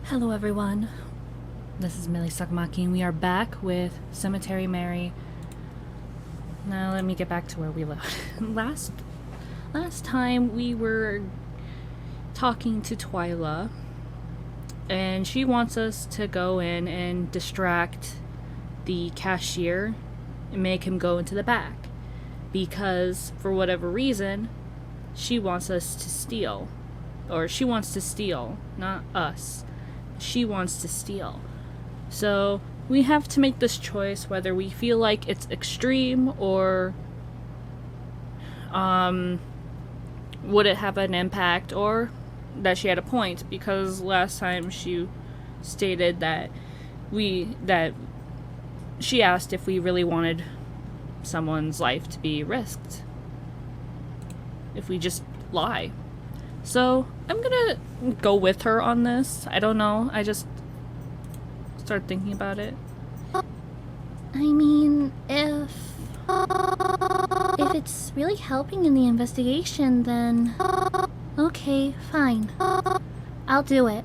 Hello everyone, this is Millie Sakamaki and we are back with Cemetery Mary. Now let me get back to where we left. Last time we were talking to Twyla and she wants us to go in and distract the cashier and make him go into the back because for whatever reason she wants us to steal. Or she wants to steal, not us. She wants to steal. So we have to make this choice whether we feel like it's extreme or would it have an impact, or that she had a point, because last time she stated that she asked if we really wanted someone's life to be risked if we just lie. So I'm gonna go with her on this. I don't know. I just started thinking about it. I mean, if it's really helping in the investigation, then okay, fine. I'll do it.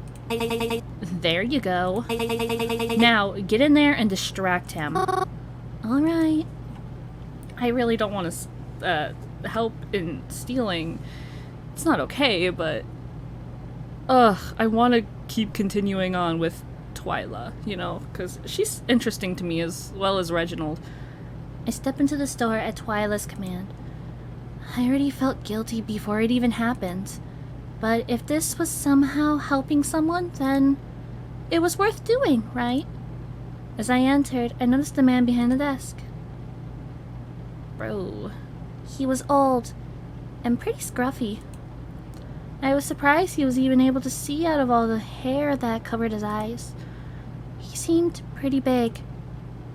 There you go. Now get in there and distract him. All right. I really don't want to help in stealing. It's not okay, but I want to keep continuing on with Twyla, you know, because she's interesting to me as well as Reginald. I step into the store at Twyla's command. I already felt guilty before it even happened, but if this was somehow helping someone, then it was worth doing, right? As I entered, I noticed the man behind the desk. Bro. He was old and pretty scruffy. I was surprised he was even able to see out of all the hair that covered his eyes. He seemed pretty big.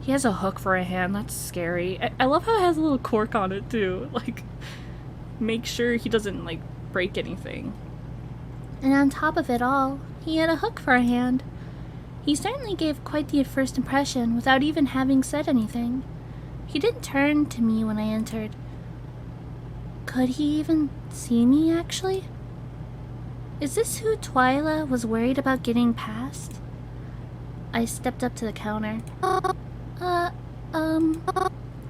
He has a hook for a hand. That's scary. I love how it has a little cork on it too. Like, make sure he doesn't like break anything. And on top of it all, he had a hook for a hand. He certainly gave quite the first impression without even having said anything. He didn't turn to me when I entered. Could he even see me, actually? Is this who Twyla was worried about getting past? I stepped up to the counter.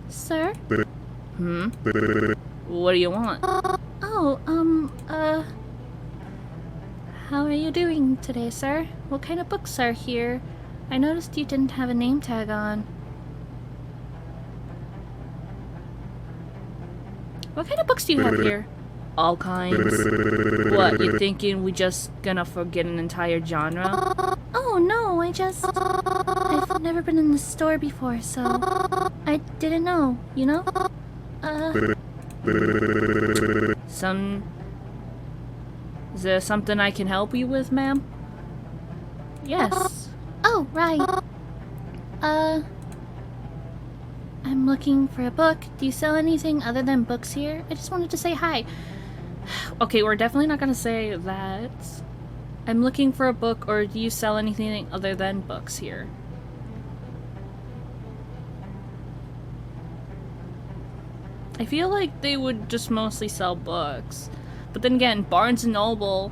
Sir? What do you want? How are you doing today, sir? What kind of books are here? I noticed you didn't have a name tag on. What kind of books do you have here? All kinds. What, you thinking we just gonna forget an entire genre? Oh no, I've never been in this store before, so I didn't know, you know? Is there something I can help you with, ma'am? Yes. Oh, right. I'm looking for a book. Do you sell anything other than books here? I just wanted to say hi. Okay, we're definitely not gonna say that. I'm looking for a book, or do you sell anything other than books here? I feel like they would just mostly sell books. But then again, Barnes & Noble,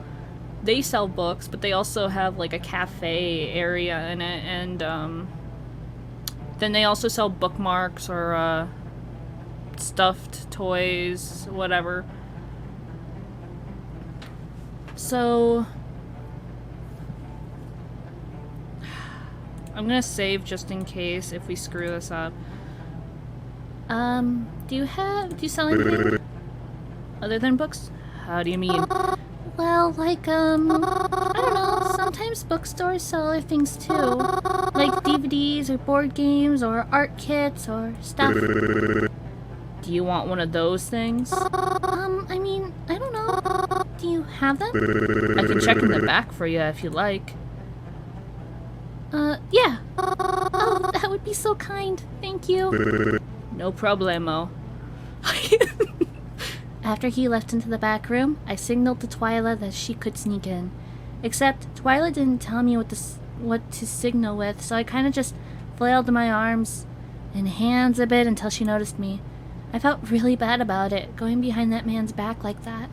they sell books, but they also have like a cafe area in it, and then they also sell bookmarks or stuffed toys, whatever. So I'm gonna save just in case if we screw this up. Do you sell anything Other than books? How do you mean? Well, like, I don't know, sometimes bookstores sell other things too. Like DVDs or board games or art kits or stuff. Do you want one of those things? I mean, I don't know. Do you have them? I can check in the back for you if you like. Yeah. Oh, that would be so kind. Thank you. No problemo. After he left into the back room, I signaled to Twyla that she could sneak in. Except, Twyla didn't tell me what to signal with, so I kind of just flailed my arms and hands a bit until she noticed me. I felt really bad about it, going behind that man's back like that.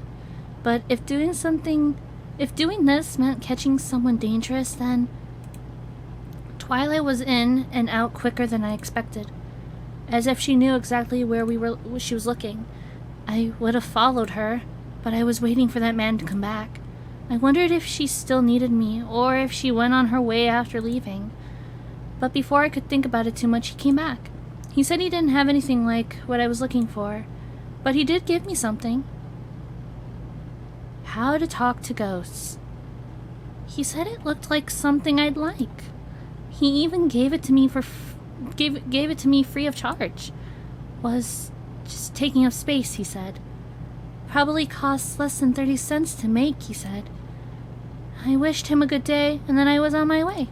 But if If doing this meant catching someone dangerous, then Twyla was in and out quicker than I expected, as if she knew exactly where she was looking. I would have followed her, but I was waiting for that man to come back. I wondered if she still needed me, or if she went on her way after leaving. But before I could think about it too much, he came back. He said he didn't have anything like what I was looking for, but he did give me something. How to talk to ghosts. He said it looked like something I'd like. He even gave it to me gave it to me free of charge. Was just taking up space, he said. Probably costs less than 30 cents to make, he said. I wished him a good day, and then I was on my way.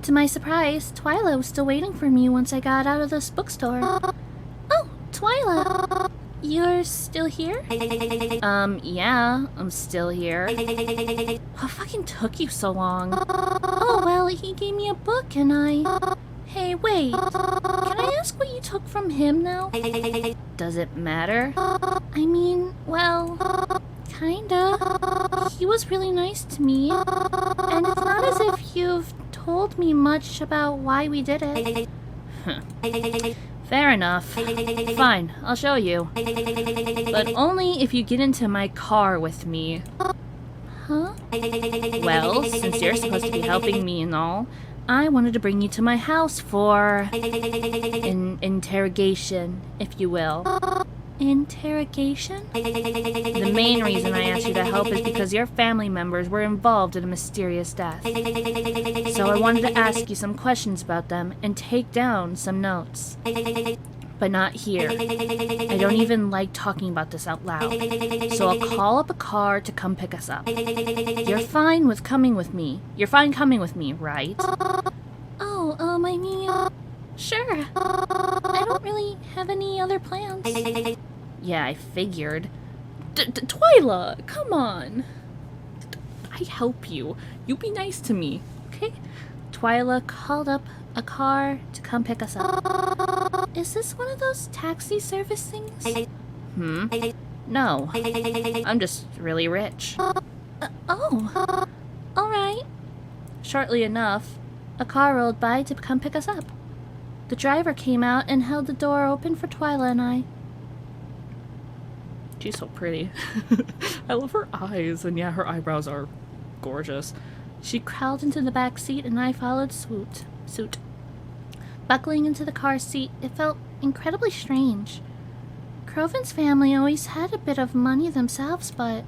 To my surprise, Twyla was still waiting for me once I got out of this bookstore. Oh, Twyla! You're still here? Yeah, I'm still here. What fucking took you so long? Oh, well, he gave me a book and I... Hey, wait. Can I ask what you took from him now? Does it matter? I mean, well, kinda. He was really nice to me. And it's not as if you've told me much about why we did it. Fair enough. Fine, I'll show you. But only if you get into my car with me. Huh? Well, since you're supposed to be helping me and all, I wanted to bring you to my house for an interrogation, if you will. Interrogation? The main reason I asked you to help is because your family members were involved in a mysterious death. So I wanted to ask you some questions about them and take down some notes. But not here. I don't even like talking about this out loud. So I'll call up a car to come pick us up. You're fine with coming with me. You're fine coming with me, right? Oh, I mean, sure. I don't really have any other plans. Yeah, I figured. Twyla, come on. I help you. You be nice to me, okay? Twyla called up a car to come pick us up. Is this one of those taxi service things? No. I'm just really rich. Oh. Alright. Shortly enough, a car rolled by to come pick us up. The driver came out and held the door open for Twyla and I. She's so pretty. I love her eyes, and yeah, her eyebrows are gorgeous. She crawled into the back seat and I followed suit. Buckling into the car seat, it felt incredibly strange. Croven's family always had a bit of money themselves, but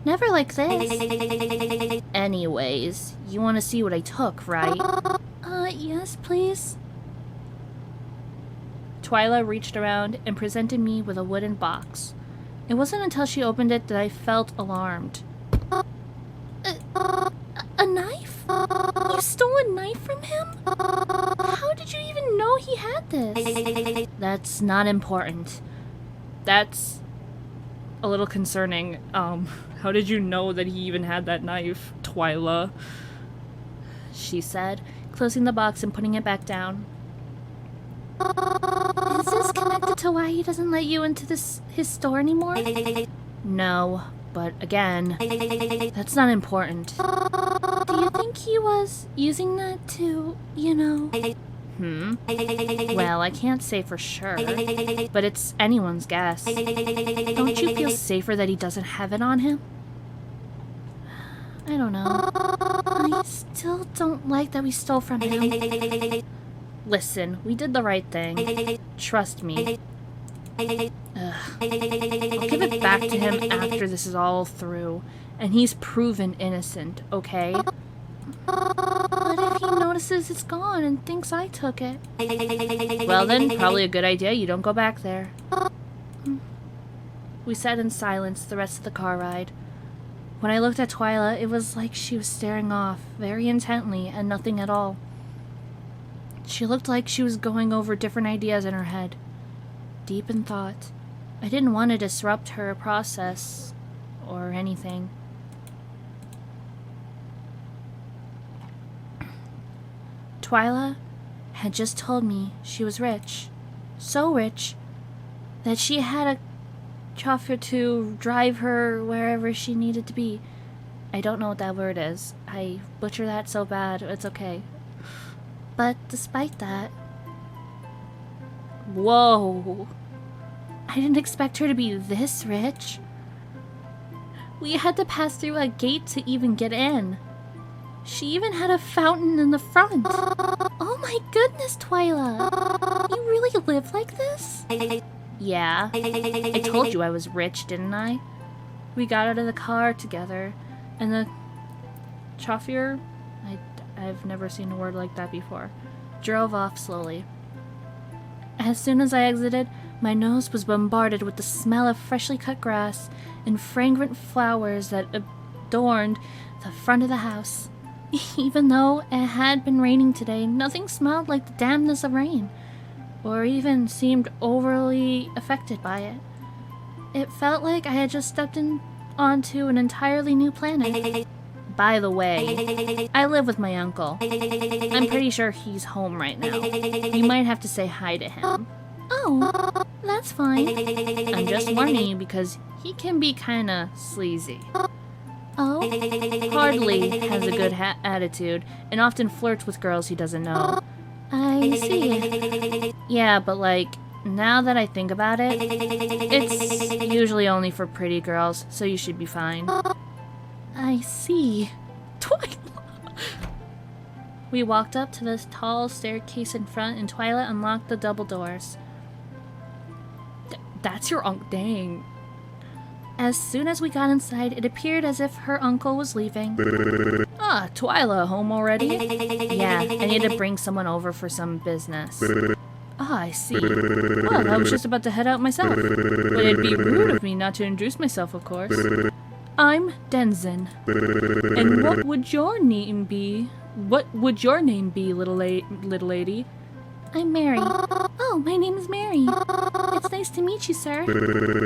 never like this. Anyways, you want to see what I took, right? Yes, please. Twyla reached around and presented me with a wooden box. It wasn't until she opened it that I felt alarmed. A knife? You stole a knife from him? How did you even know he had this? That's not important. That's a little concerning. How did you know that he even had that knife, Twyla? She said, closing the box and putting it back down. Is this connected to why he doesn't let you into his store anymore? No, but again, that's not important. Do you think he was using that to, you know... Well, I can't say for sure, but it's anyone's guess. Don't you feel safer that he doesn't have it on him? I don't know. I still don't like that we stole from him. Listen, we did the right thing. Trust me. Ugh. I'll give it back to him after this is all through, and he's proven innocent, okay? What if he notices it's gone and thinks I took it? Well then, probably a good idea you don't go back there. We sat in silence the rest of the car ride. When I looked at Twyla, it was like she was staring off, very intently, and nothing at all. She looked like she was going over different ideas in her head, deep in thought. I didn't want to disrupt her process or anything. Twyla had just told me she was rich. So rich that she had chauffeur to drive her wherever she needed to be. I don't know what that word is. I butcher that so bad. It's okay. But despite that... Whoa. I didn't expect her to be this rich. We had to pass through a gate to even get in. She even had a fountain in the front. Oh my goodness, Twyla. You really live like this? Yeah. I told you I was rich, didn't I? We got out of the car together, and the chauffeur, I've never seen a word like that before, drove off slowly. As soon as I exited, my nose was bombarded with the smell of freshly cut grass and fragrant flowers that adorned the front of the house. Even though it had been raining today, nothing smelled like the dampness of rain, or even seemed overly affected by it. It felt like I had just stepped onto an entirely new planet. By the way, I live with my uncle. I'm pretty sure he's home right now. You might have to say hi to him. Oh, that's fine. I'm just warning you because he can be kinda sleazy. Oh? Hardly has a good attitude and often flirts with girls he doesn't know. I see. Yeah, but like, now that I think about it, it's usually only for pretty girls, so you should be fine. I see. Twyla! We walked up to this tall staircase in front, and Twyla unlocked the double doors. That's your uncle. Dang. As soon as we got inside, it appeared as if her uncle was leaving. Ah, Twyla, home already? Yeah, I need to bring someone over for some business. Ah, I see. Well, I was just about to head out myself. But it'd be rude of me not to introduce myself, of course. I'm Denzin. And what would your name be? What would your name be, little lady? I'm Mary. Oh, my name is Mary. It's nice to meet you, sir.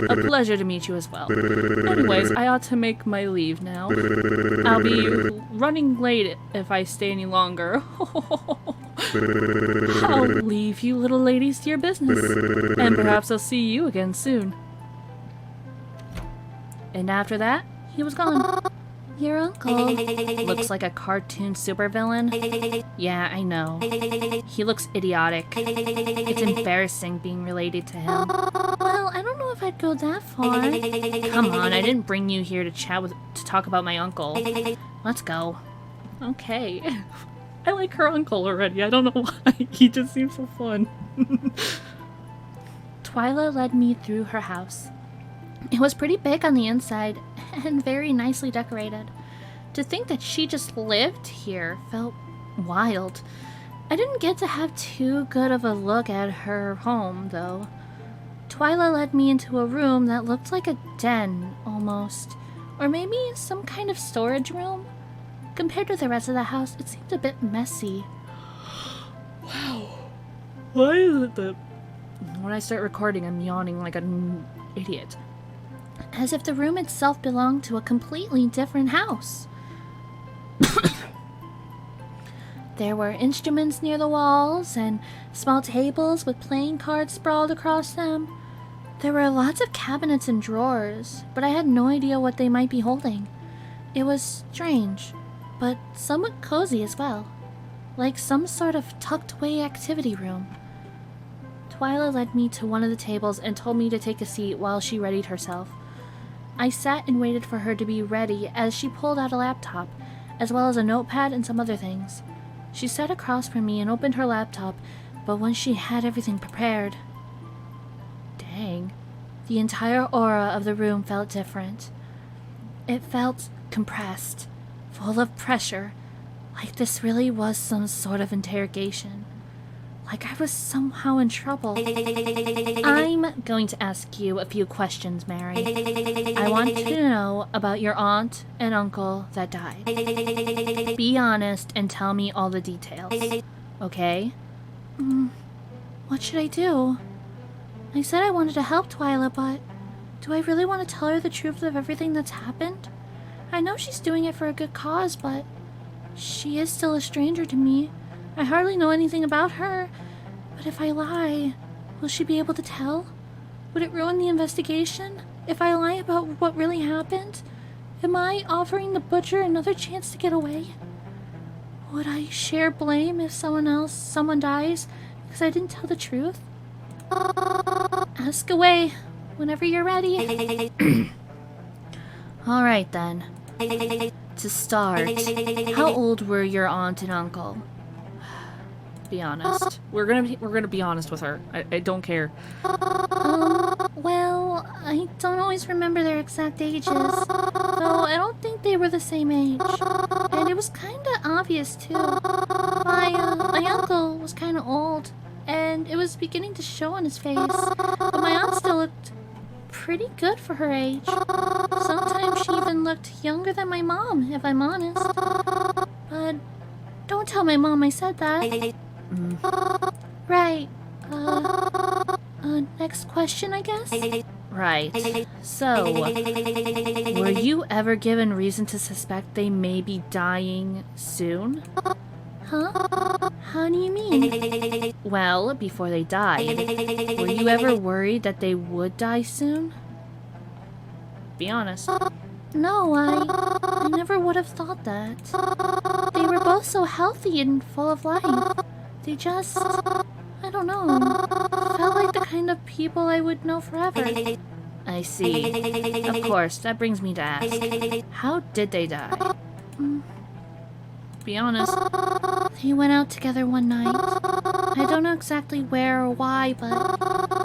A pleasure to meet you as well. Anyways, I ought to make my leave now. I'll be running late if I stay any longer. I'll leave you little ladies to your business. And perhaps I'll see you again soon. And after that, he was gone. Your uncle looks like a cartoon supervillain. Yeah, I know. He looks idiotic. It's embarrassing being related to him. Well, I don't know if I'd go that far. Come on, I didn't bring you here to talk about my uncle. Let's go. Okay. I like her uncle already. I don't know why. He just seems so fun. Twyla led me through her house. It was pretty big on the inside and very nicely decorated. To think that she just lived here felt wild. I didn't get to have too good of a look at her home, though. Twyla led me into a room that looked like a den, almost. Or maybe some kind of storage room. Compared to the rest of the house, it seemed a bit messy. Wow. Why is it that when I start recording, I'm yawning like an idiot? As if the room itself belonged to a completely different house. There were instruments near the walls and small tables with playing cards sprawled across them. There were lots of cabinets and drawers, but I had no idea what they might be holding. It was strange, but somewhat cozy as well, like some sort of tucked-away activity room. Twyla led me to one of the tables and told me to take a seat while she readied herself. I sat and waited for her to be ready as she pulled out a laptop, as well as a notepad and some other things. She sat across from me and opened her laptop, but once she had everything prepared... Dang. The entire aura of the room felt different. It felt compressed, full of pressure, like this really was some sort of interrogation. Like I was somehow in trouble. I'm going to ask you a few questions, Mary. I want to know about your aunt and uncle that died. Be honest and tell me all the details, okay? What should I do? I said I wanted to help Twyla, but do I really want to tell her the truth of everything that's happened? I know she's doing it for a good cause, but she is still a stranger to me. I hardly know anything about her, but if I lie, will she be able to tell? Would it ruin the investigation? If I lie about what really happened, am I offering the butcher another chance to get away? Would I share blame if someone dies because I didn't tell the truth? Ask away whenever you're ready. Alright then. To start, how old were your aunt and uncle? Be honest. We're gonna be honest with her. I don't care. Well, I don't always remember their exact ages, though I don't think they were the same age. And it was kinda obvious too. My uncle was kinda old, and it was beginning to show on his face, but my aunt still looked pretty good for her age. Sometimes she even looked younger than my mom, if I'm honest. But don't tell my mom I said that. Right. Next question, I guess? Right. So, were you ever given reason to suspect they may be dying soon? Huh? How do you mean? Well, before they died, were you ever worried that they would die soon? Be honest. No, I never would have thought that. They were both so healthy and full of life. They just, I don't know, felt like the kind of people I would know forever. I see. Of course, that brings me to ask, how did they die? Be honest. They went out together one night. I don't know exactly where or why, but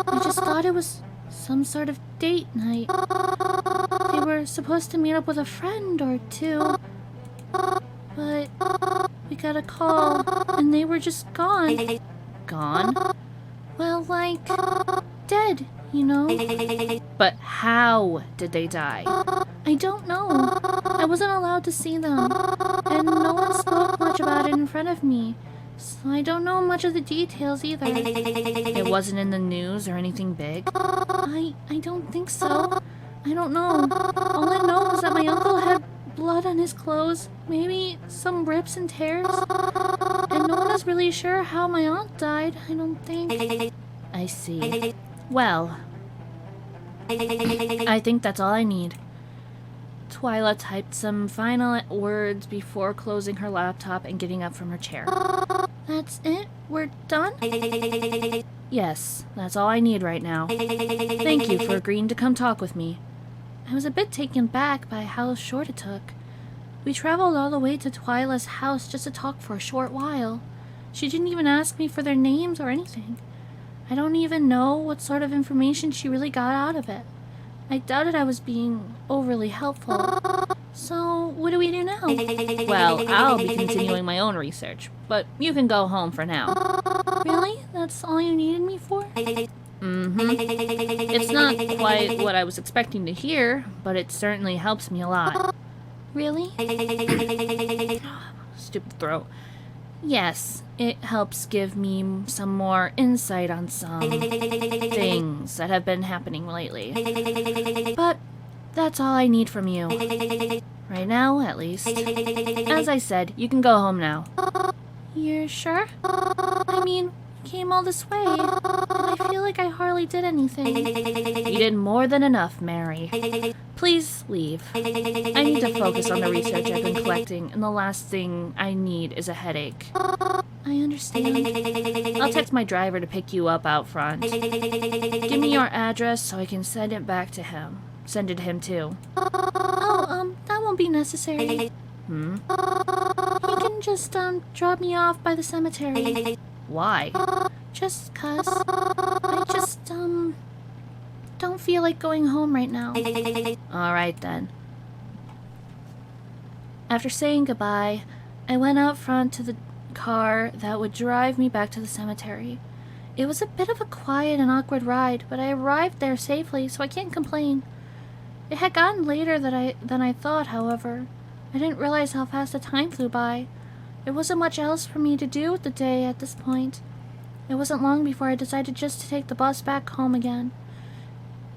I just thought it was some sort of date night. They were supposed to meet up with a friend or two, but we got a call and they were just gone. Gone? Well, like, dead, you know? But how did they die? I don't know. I wasn't allowed to see them, and no one spoke much about it in front of me, so I don't know much of the details either. It wasn't in the news or anything big? I don't think so. I don't know. All I know is that my uncle had blood on his clothes, maybe some rips and tears, and no one is really sure how my aunt died, I don't think. I see. Well, I think that's all I need. Twyla typed some final words before closing her laptop and getting up from her chair. That's it? We're done? Yes, that's all I need right now. Thank you for agreeing to come talk with me. I was a bit taken back by how short it took. We traveled all the way to Twyla's house just to talk for a short while. She didn't even ask me for their names or anything. I don't even know what sort of information she really got out of it. I doubted I was being overly helpful. So, what do we do now? Well, I'll be continuing my own research, but you can go home for now. Really? That's all you needed me for? It's not quite what I was expecting to hear, but it certainly helps me a lot. Really? Stupid throat. Yes, it helps give me some more insight on some things that have been happening lately. But that's all I need from you. Right now, at least. As I said, you can go home now. You're sure? I mean, we came all this way, and I feel like I hardly did anything. You did more than enough, Mary. Please leave. I need to focus on the research I've been collecting, and the last thing I need is a headache. I understand. I'll text my driver to pick you up out front. Give me your address so I can send it back to him. Send it to him too. Oh, that won't be necessary. You can just, drop me off by the cemetery. Why? Just 'cause. I just, don't feel like going home right now. Alright then. After saying goodbye, I went out front to the car that would drive me back to the cemetery. It was a bit of a quiet and awkward ride, but I arrived there safely, so I can't complain. It had gotten later than I thought, however. I didn't realize how fast the time flew by. There wasn't much else for me to do with the day at this point. It wasn't long before I decided just to take the bus back home again.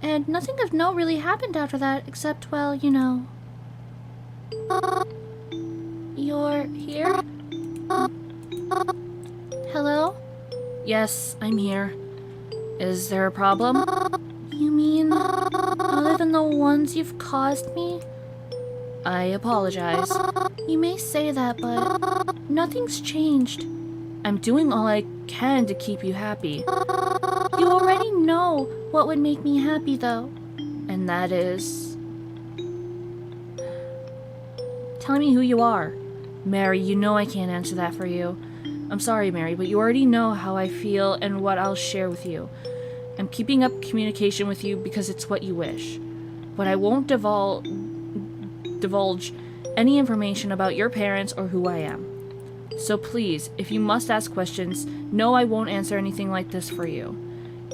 And nothing of note really happened after that, except, well, you know. You're here? Hello? Yes, I'm here. Is there a problem? You mean, other than than the ones you've caused me? I apologize. You may say that, but nothing's changed. I'm doing all I can to keep you happy. You already know what would make me happy, though. And that is... Tell me who you are. Mary, you know I can't answer that for you. I'm sorry, Mary, but you already know how I feel and what I'll share with you. I'm keeping up communication with you because it's what you wish. But I won't divulge any information about your parents or who I am. So please, if you must ask questions, no, I won't answer anything like this for you.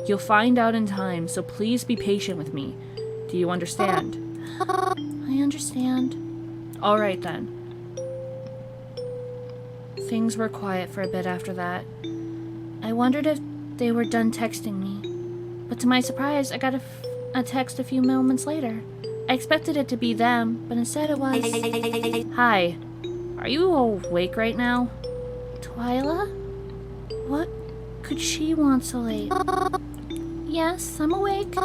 You'll find out in time, so please be patient with me. Do you understand? I understand. All right, then. Things were quiet for a bit after that. I wondered if they were done texting me. But to my surprise, I got a text a few moments later. I expected it to be them, but instead it was... Hi. Are you awake right now? Twyla? What could she want so late? Yes, I'm awake.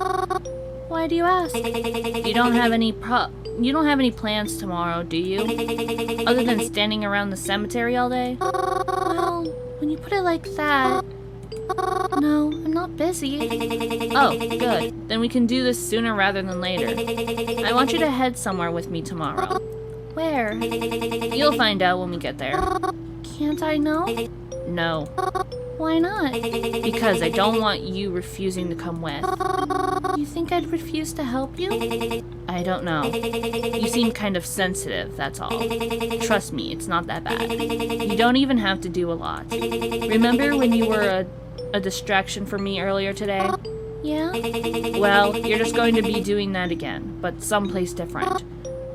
Why do you ask? You don't have any plans tomorrow, do you? Other than standing around the cemetery all day? Well, when you put it like that... No, I'm not busy. Oh, good. Then we can do this sooner rather than later. I want you to head somewhere with me tomorrow. Where? You'll find out when we get there. Can't I know? No. Why not? Because I don't want you refusing to come with. You think I'd refuse to help you? I don't know. You seem kind of sensitive, that's all. Trust me, it's not that bad. You don't even have to do a lot. Remember when you were a distraction for me earlier today? Yeah? Well, you're just going to be doing that again, but someplace different.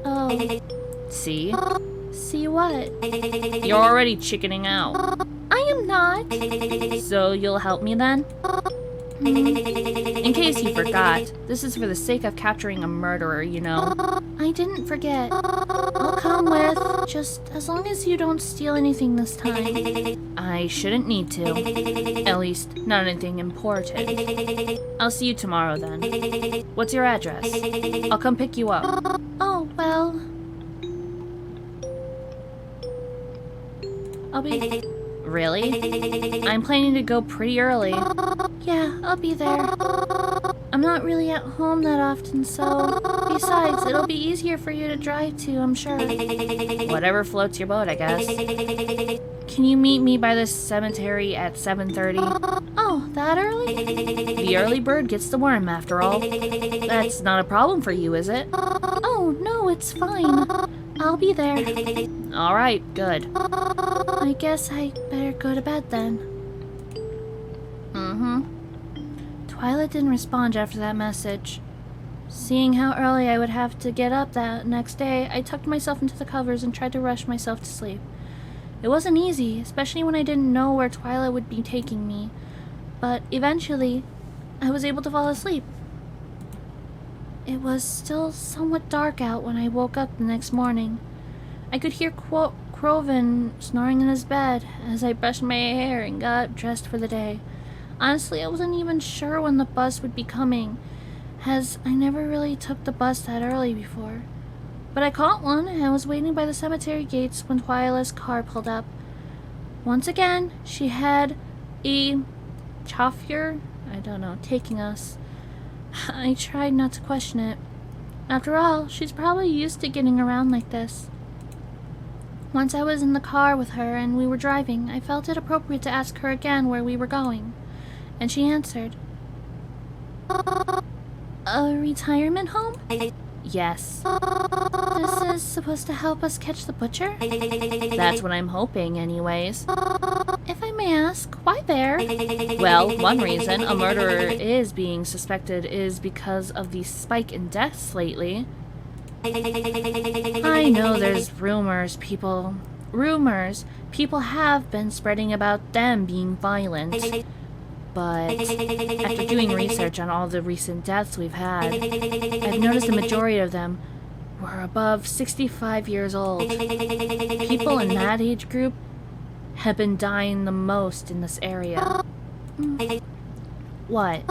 Oh. See? See what? You're already chickening out. I am not. So you'll help me then? In case you forgot, this is for the sake of capturing a murderer, you know. I didn't forget. I'll come with, just as long as you don't steal anything this time. I shouldn't need to. At least, not anything important. I'll see you tomorrow then. What's your address? I'll come pick you up. Oh, well... I'll be... Really? I'm planning to go pretty early. Yeah, I'll be there. I'm not really at home that often, so... Besides, it'll be easier for you to drive to, I'm sure. Whatever floats your boat, I guess. Can you meet me by the cemetery at 7:30? Oh, that early? The early bird gets the worm, after all. That's not a problem for you, is it? Oh, no, it's fine. I'll be there. Alright, good. I guess I better go to bed then. Mm-hmm. Twyla didn't respond after that message. Seeing how early I would have to get up that next day, I tucked myself into the covers and tried to rush myself to sleep. It wasn't easy, especially when I didn't know where Twyla would be taking me. But eventually, I was able to fall asleep. It was still somewhat dark out when I woke up the next morning. I could hear Crovin snoring in his bed as I brushed my hair and got dressed for the day. Honestly, I wasn't even sure when the bus would be coming, as I never really took the bus that early before. But I caught one and was waiting by the cemetery gates when Twyla's car pulled up. Once again, she had a chauffeur, taking us. I tried not to question it. After all, she's probably used to getting around like this. Once I was in the car with her and we were driving, I felt it appropriate to ask her again where we were going. And she answered. A retirement home? Yes. This is supposed to help us catch the butcher? That's what I'm hoping, anyways. If I may ask, why there? Well, one reason a murderer is being suspected is because of the spike in deaths lately. I know there's rumors people have been spreading about them being violent. But after doing research on all the recent deaths we've had, I've noticed the majority of them were above 65 years old. People in that age group have been dying the most in this area. What?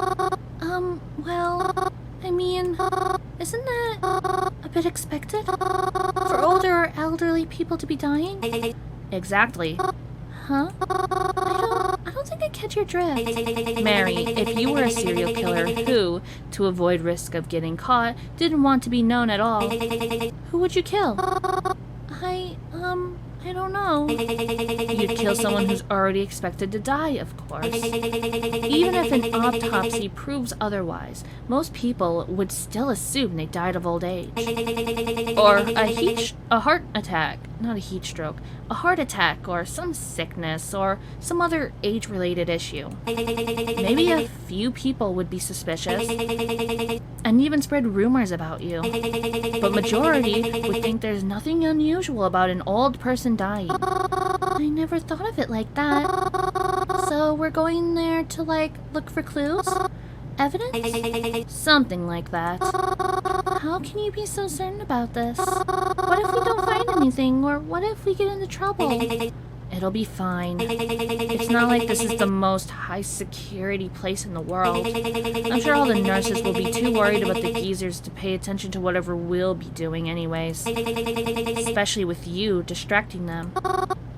Well, I mean, Isn't that a bit expected? For older or elderly people to be dying? Exactly. Huh? I don't think I catch your drift. Mary, if you were a serial killer who, to avoid risk of getting caught, didn't want to be known at all, who would you kill? I don't know. You'd kill someone who's already expected to die, of course. Even if an autopsy proves otherwise, most people would still assume they died of old age. Or a heart attack, not a heat stroke, a heart attack or some sickness or some other age-related issue. Maybe a few people would be suspicious and even spread rumors about you. But majority would think there's nothing unusual about an old person dying. I never thought of it like that. So we're going there to, like, look for clues? Evidence? Something like that. How can you be so certain about this? What if we don't find anything? Or what if we get into trouble? It'll be fine. It's not like this is the most high-security place in the world. I'm sure all the nurses will be too worried about the geezers to pay attention to whatever we'll be doing anyways. Especially with you distracting them.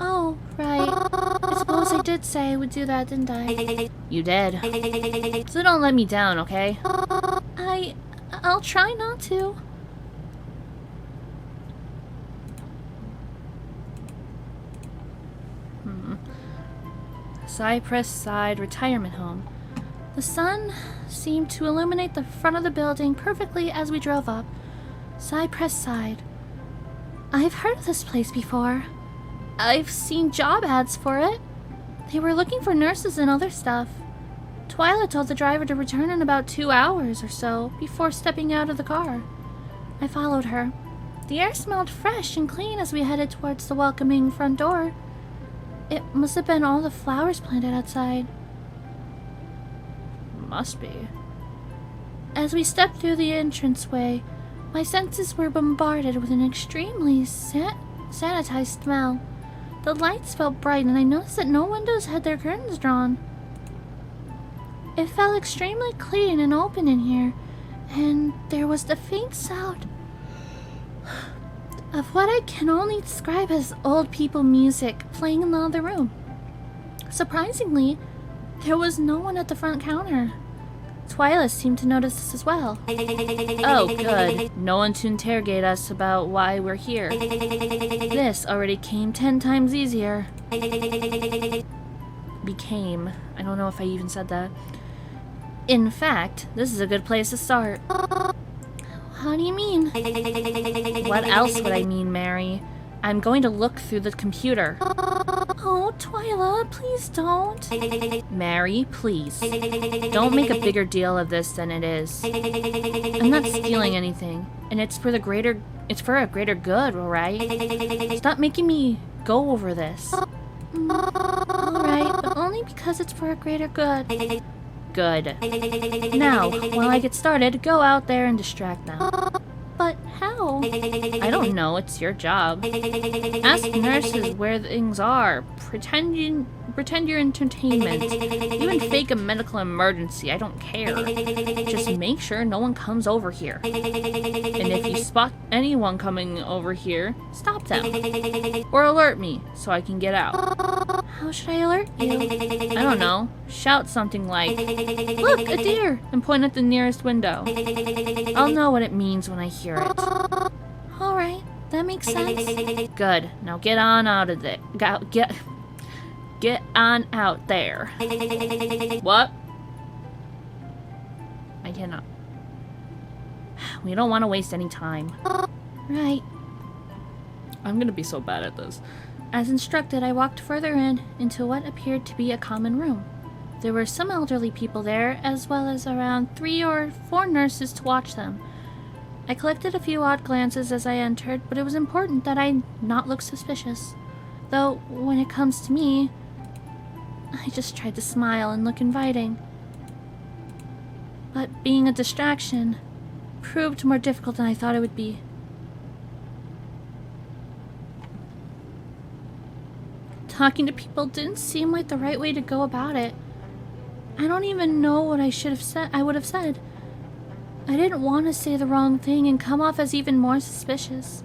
Oh, right. I suppose I did say I would do that, didn't I? You did. So don't let me down, okay? I'll try not to. Cypress Side Retirement Home. The sun seemed to illuminate the front of the building perfectly as we drove up. Cypress Side. I've heard of this place before. I've seen job ads for it. They were looking for nurses and other stuff. Twyla told the driver to return in about 2 hours or so before stepping out of the car. I followed her. The air smelled fresh and clean as we headed towards the welcoming front door. It must have been all the flowers planted outside. Must be. As we stepped through the entranceway, my senses were bombarded with an extremely sanitized smell. The lights felt bright, and I noticed that no windows had their curtains drawn. It felt extremely clean and open in here, and there was the faint sound of what I can only describe as old people music playing in the other room. Surprisingly, there was no one at the front counter. Twyla seemed to notice this as well. Oh, good. No one to interrogate us about why we're here. This already came 10 times easier. Became. I don't know if I even said that. In fact, this is a good place to start. How do you mean? What else would I mean, Mary? I'm going to look through the computer. Oh, Twyla, please don't. Mary, please. Don't make a bigger deal of this than it is. I'm not stealing anything, and it's for a greater good, alright? Stop making me go over this. Alright, but only because it's for a greater good. Good. Now, while I get started, go out there and distract them. But how? I don't know, it's your job. Ask nurses where things are. Pretend you're entertainment. Even fake a medical emergency, I don't care. Just make sure no one comes over here. And if you spot anyone coming over here, stop them. Or alert me, so I can get out. How should I alert you? I don't know. Shout something like, "Look, a deer!" and point at the nearest window. I'll know what it means when I hear it. Alright, that makes sense. Good. Now get on out of there. Get on out there. What? I cannot. We don't want to waste any time. Right. I'm gonna be so bad at this. As instructed, I walked further into what appeared to be a common room. There were some elderly people there, as well as around 3 or 4 nurses to watch them. I collected a few odd glances as I entered, but it was important that I not look suspicious. Though, when it comes to me, I just tried to smile and look inviting. But being a distraction proved more difficult than I thought it would be. Talking to people didn't seem like the right way to go about it. I don't even know what I would have said. I didn't want to say the wrong thing and come off as even more suspicious.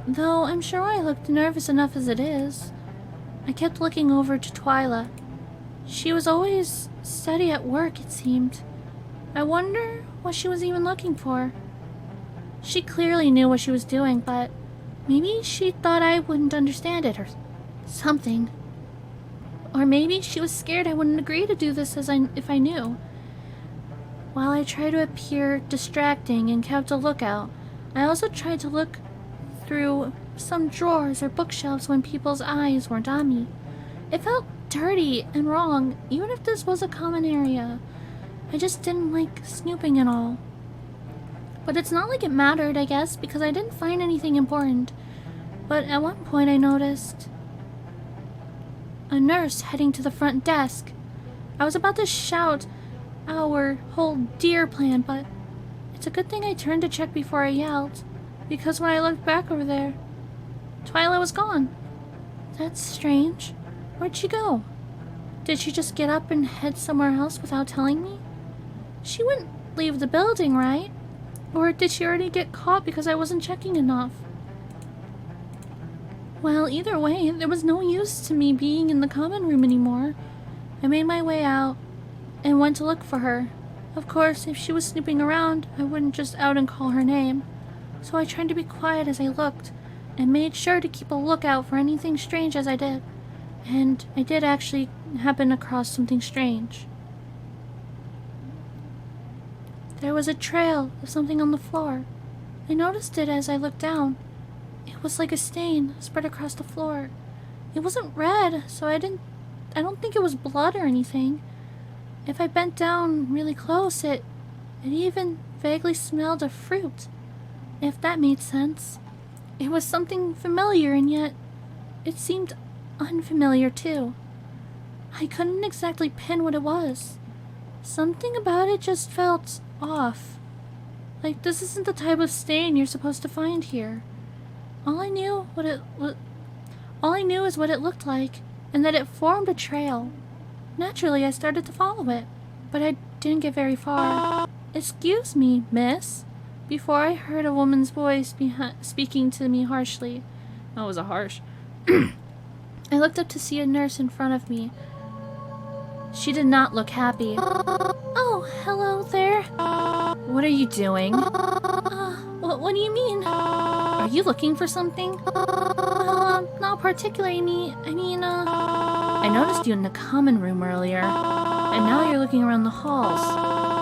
Though I'm sure I looked nervous enough as it is. I kept looking over to Twyla. She was always steady at work, it seemed. I wonder what she was even looking for. She clearly knew what she was doing, but maybe she thought I wouldn't understand it or something. Or maybe she was scared I wouldn't agree to do this if I knew. While I tried to appear distracting and kept a lookout, I also tried to look through some drawers or bookshelves when people's eyes weren't on me. It felt dirty and wrong, even if this was a common area. I just didn't like snooping at all. But it's not like it mattered, I guess, because I didn't find anything important. But at one point I noticed a nurse heading to the front desk. I was about to shout our whole deer plan, but it's a good thing I turned to check before I yelled, because when I looked back over there, Twyla was gone. That's strange. Where'd she go? Did she just get up and head somewhere else without telling me? She wouldn't leave the building, right? Or did she already get caught because I wasn't checking enough? Well, either way, there was no use to me being in the common room anymore. I made my way out and went to look for her. Of course, if she was snooping around, I wouldn't just out and call her name. So I tried to be quiet as I looked, and made sure to keep a lookout for anything strange as I did. And I did actually happen across something strange. There was a trail of something on the floor. I noticed it as I looked down. It was like a stain spread across the floor. It wasn't red, so I don't think it was blood or anything. If I bent down really close, it even vaguely smelled of fruit, if that made sense. It was something familiar, and yet it seemed unfamiliar too. I couldn't exactly pin what it was. Something about it just felt off. Like, this isn't the type of stain you're supposed to find here. All I knew is what it looked like, and that it formed a trail. Naturally, I started to follow it, but I didn't get very far. "Excuse me, miss," before I heard a woman's voice speaking to me harshly. That was a harsh. I looked up to see a nurse in front of me. She did not look happy. "Oh, hello there." "What are you doing?" What do you mean?" "Are you looking for something?" Not particularly. I noticed you in the common room earlier, and now you're looking around the halls.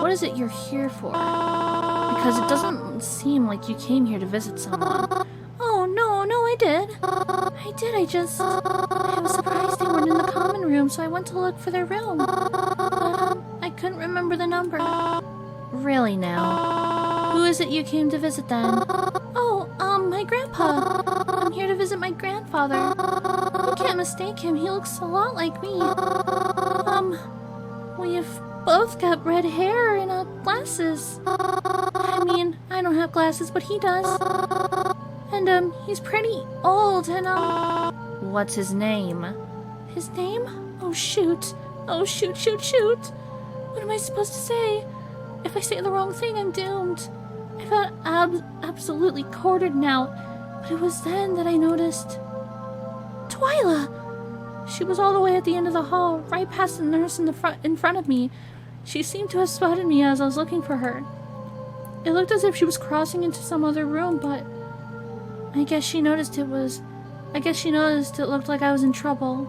What is it you're here for? Because it doesn't seem like you came here to visit someone." "Oh, no, I did. I was surprised they weren't in the common room, so I went to look for their room. But, I couldn't remember the number." "Really now? Who is it you came to visit then?" "Oh, my grandpa. I'm here to visit my grandfather. You can't mistake him, he looks a lot like me. We've both got red hair and, glasses. I don't have glasses, but he does. And, he's pretty old, and, "What's his name?" "His name? Oh, shoot. Shoot. What am I supposed to say? If I say the wrong thing, I'm doomed." I felt absolutely cornered now, but it was then that I noticed Twyla. She was all the way at the end of the hall, right past the nurse in front of me. She seemed to have spotted me as I was looking for her. It looked as if she was crossing into some other room, but I guess she noticed it looked like I was in trouble.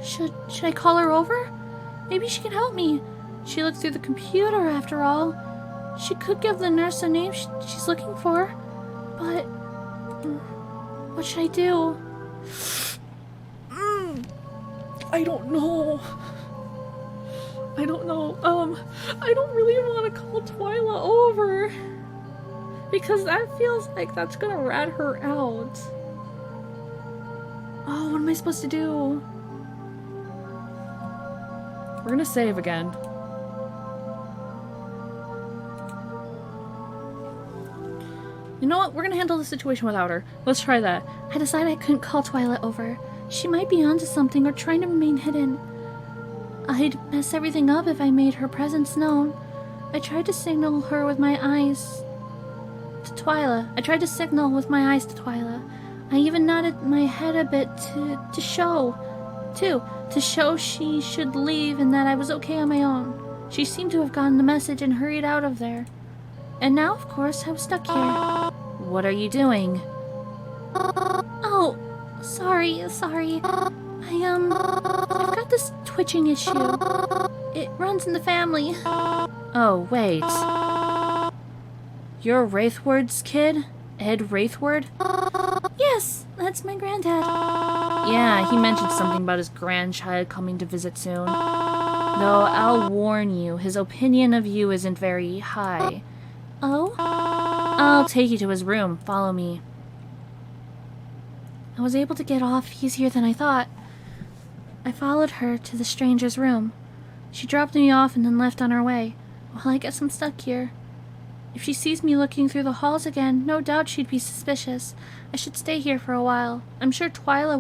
Should I call her over? Maybe she can help me. She looked through the computer, after all. She could give the nurse the name she's looking for. But what should I do? I don't know. I don't really want to call Twyla over, because that feels like that's gonna rat her out. Oh, what am I supposed to do? We're gonna save again. You know what? We're gonna handle the situation without her. Let's try that. I decided I couldn't call Twyla over. She might be onto something or trying to remain hidden. I'd mess everything up if I made her presence known. I tried to signal her with my eyes to Twyla. I tried to signal with my eyes to Twyla. I even nodded my head a bit to show she should leave and that I was okay on my own. She seemed to have gotten the message and hurried out of there. And now, of course, I was stuck here. What are you doing? Oh, sorry. I've got this twitching issue. It runs in the family. Oh, wait. You're Wraithward's kid? Ed Wraithward? Yes, that's my granddad. Yeah, he mentioned something about his grandchild coming to visit soon. Though I'll warn you, his opinion of you isn't very high. Oh? I'll take you to his room. Follow me. I was able to get off easier than I thought. I followed her to the stranger's room. She dropped me off and then left on her way. Well, I guess I'm stuck here. If she sees me looking through the halls again, no doubt she'd be suspicious. I should stay here for a while. I'm sure Twyla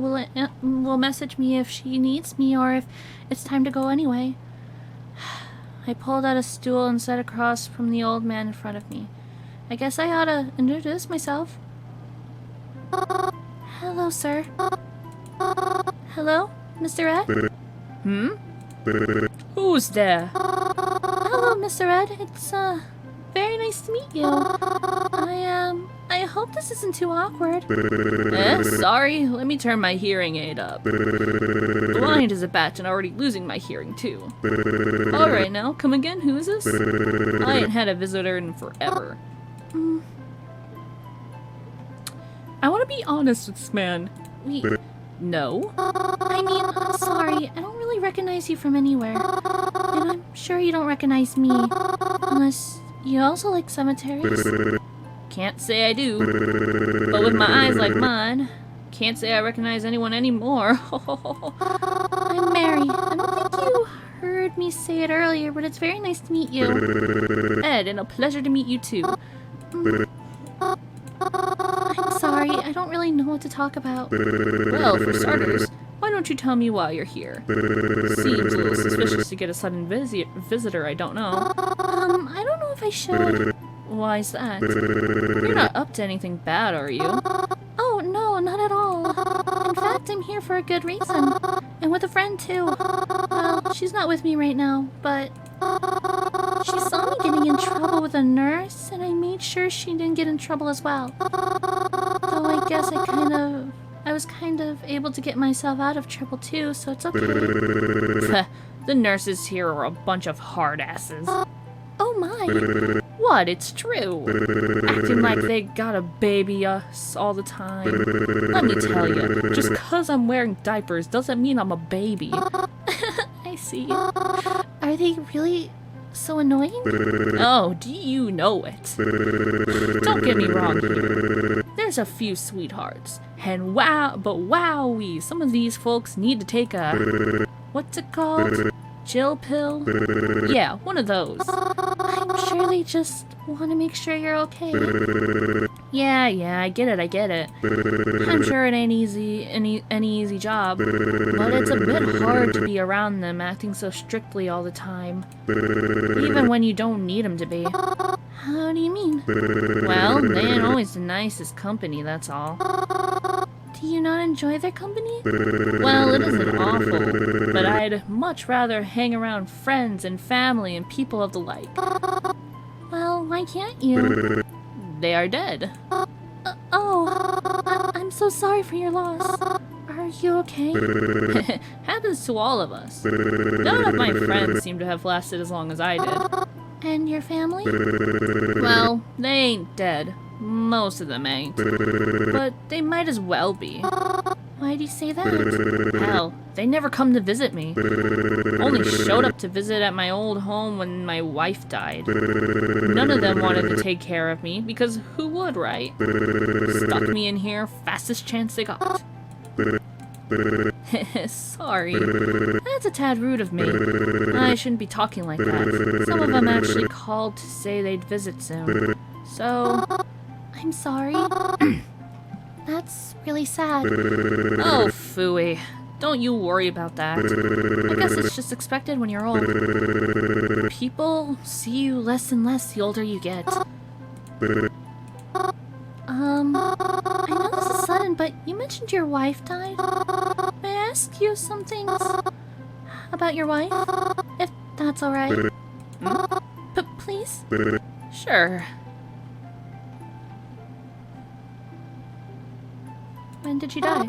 will message me if she needs me or if it's time to go anyway. I pulled out a stool and sat across from the old man in front of me. I guess I ought to introduce myself. Hello, sir. Hello, Mr. Ed? Who's there? Hello, Mr. Ed. It's, very nice to meet you. I hope this isn't too awkward. Sorry, let me turn my hearing aid up. Blind as a bat and already losing my hearing, too. Alright now, come again, who is this? I ain't had a visitor in forever. I want to be honest with this man. No? I mean, sorry, I don't really recognize you from anywhere. And I'm sure you don't recognize me. Unless you also like cemeteries? Can't say I do. But with my eyes like mine, can't say I recognize anyone anymore. I'm Mary. I don't think you heard me say it earlier, but it's very nice to meet you. Ed, and a pleasure to meet you too. I'm sorry, I don't really know what to talk about. Well, for starters, why don't you tell me why you're here? Seems a little suspicious to get a sudden visitor I don't know. I don't know if I should. Why's that? You're not up to anything bad, are you? Oh, no, not at all. In fact, I'm here for a good reason. And with a friend, too. Well, she's not with me right now, but she saw me getting in trouble with a nurse, and I made sure she didn't get in trouble as well. Though I guess I was kind of able to get myself out of trouble, too, so it's okay. The nurses here are a bunch of hard asses. Oh, my. What? It's true. Acting like they gotta baby us all the time. Let me tell you, just 'cause I'm wearing diapers doesn't mean I'm a baby. I see. Are they really so annoying? Oh, do you know it? Don't get me wrong here. There's a few sweethearts. And wowee, some of these folks need to take a... what's it called? Chill pill? Yeah, one of those. I'm sure they just want to make sure you're okay. Yeah, I get it. I'm sure it ain't any easy job, but it's a bit hard to be around them acting so strictly all the time. Even when you don't need them to be. How do you mean? Well, they ain't always the nicest company, that's all. Do you not enjoy their company? Well, it isn't awful, but I'd much rather hang around friends and family and people of the like. Well, why can't you? They are dead. I'm so sorry for your loss. Are you okay? Happens to all of us. None of my friends seem to have lasted as long as I did. And your family? Well, they ain't dead. Most of them ain't. But they might as well be. Why do you say that? Hell, they never come to visit me. Only showed up to visit at my old home when my wife died. None of them wanted to take care of me, because who would, right? Stuck me in here fastest chance they got. Sorry. That's a tad rude of me. I shouldn't be talking like that. Some of them actually called to say they'd visit soon. So... I'm sorry. That's really sad. Oh, phooey. Don't you worry about that. I guess it's just expected when you're old. People see you less and less the older you get. I know this is sudden, but you mentioned your wife died. May I ask you some things about your wife? If that's alright. Please? Sure. When did she die?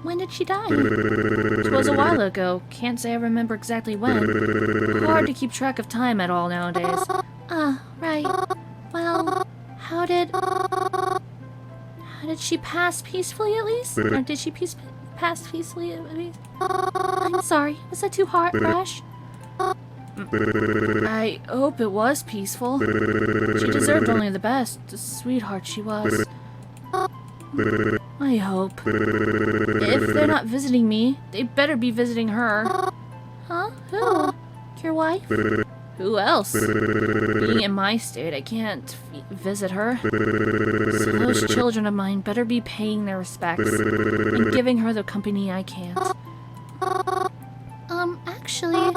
When did she die? It was a while ago. Can't say I remember exactly when. Hard to keep track of time at all nowadays. Right. Well, how did she pass peacefully at least? Or did she pass peacefully at least? I'm sorry. Was that too harsh? I hope it was peaceful. She deserved only the best. The sweetheart she was. I hope. If they're not visiting me, they better be visiting her. Huh? Who? Your wife? Who else? Being in my state, I can't visit her. So those children of mine better be paying their respects and giving her the company I can't. Actually,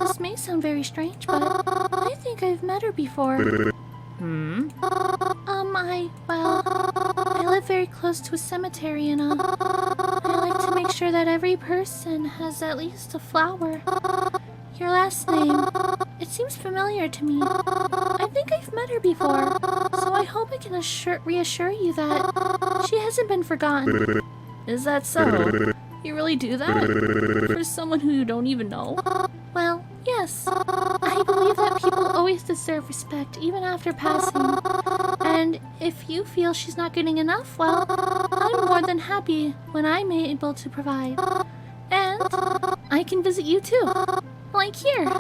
this may sound very strange, but I think I've met her before. I live very close to a cemetery, and, I like to make sure that every person has at least a flower. Your last name, it seems familiar to me. I think I've met her before, so I hope I can reassure you that she hasn't been forgotten. Is that so? You really do that? For someone who you don't even know? Well, yes. I believe that people always deserve respect, even after passing. And if you feel she's not getting enough, well, I'm more than happy when I'm able to provide. And I can visit you too. Like here.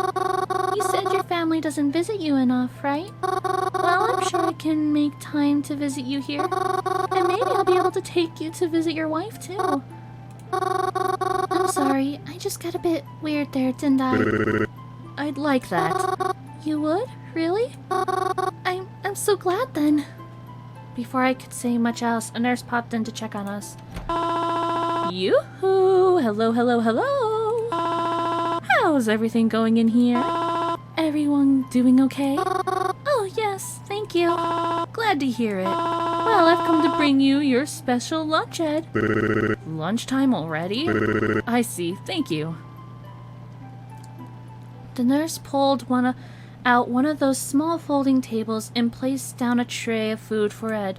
You said your family doesn't visit you enough, right? Well, I'm sure I can make time to visit you here. And maybe I'll be able to take you to visit your wife too. I'm sorry, I just got a bit weird there, didn't I? I'd like that. You would? Really? I'm so glad then. Before I could say much else, a nurse popped in to check on us. Yoo-hoo! Hello, hello, hello! How's everything going in here? Everyone doing okay? Oh, yes, thank you. Glad to hear it. Well, I've come to bring you your special lunch, Ed. Lunchtime already? I see, thank you. The nurse pulled out one of those small folding tables and placed down a tray of food for Ed.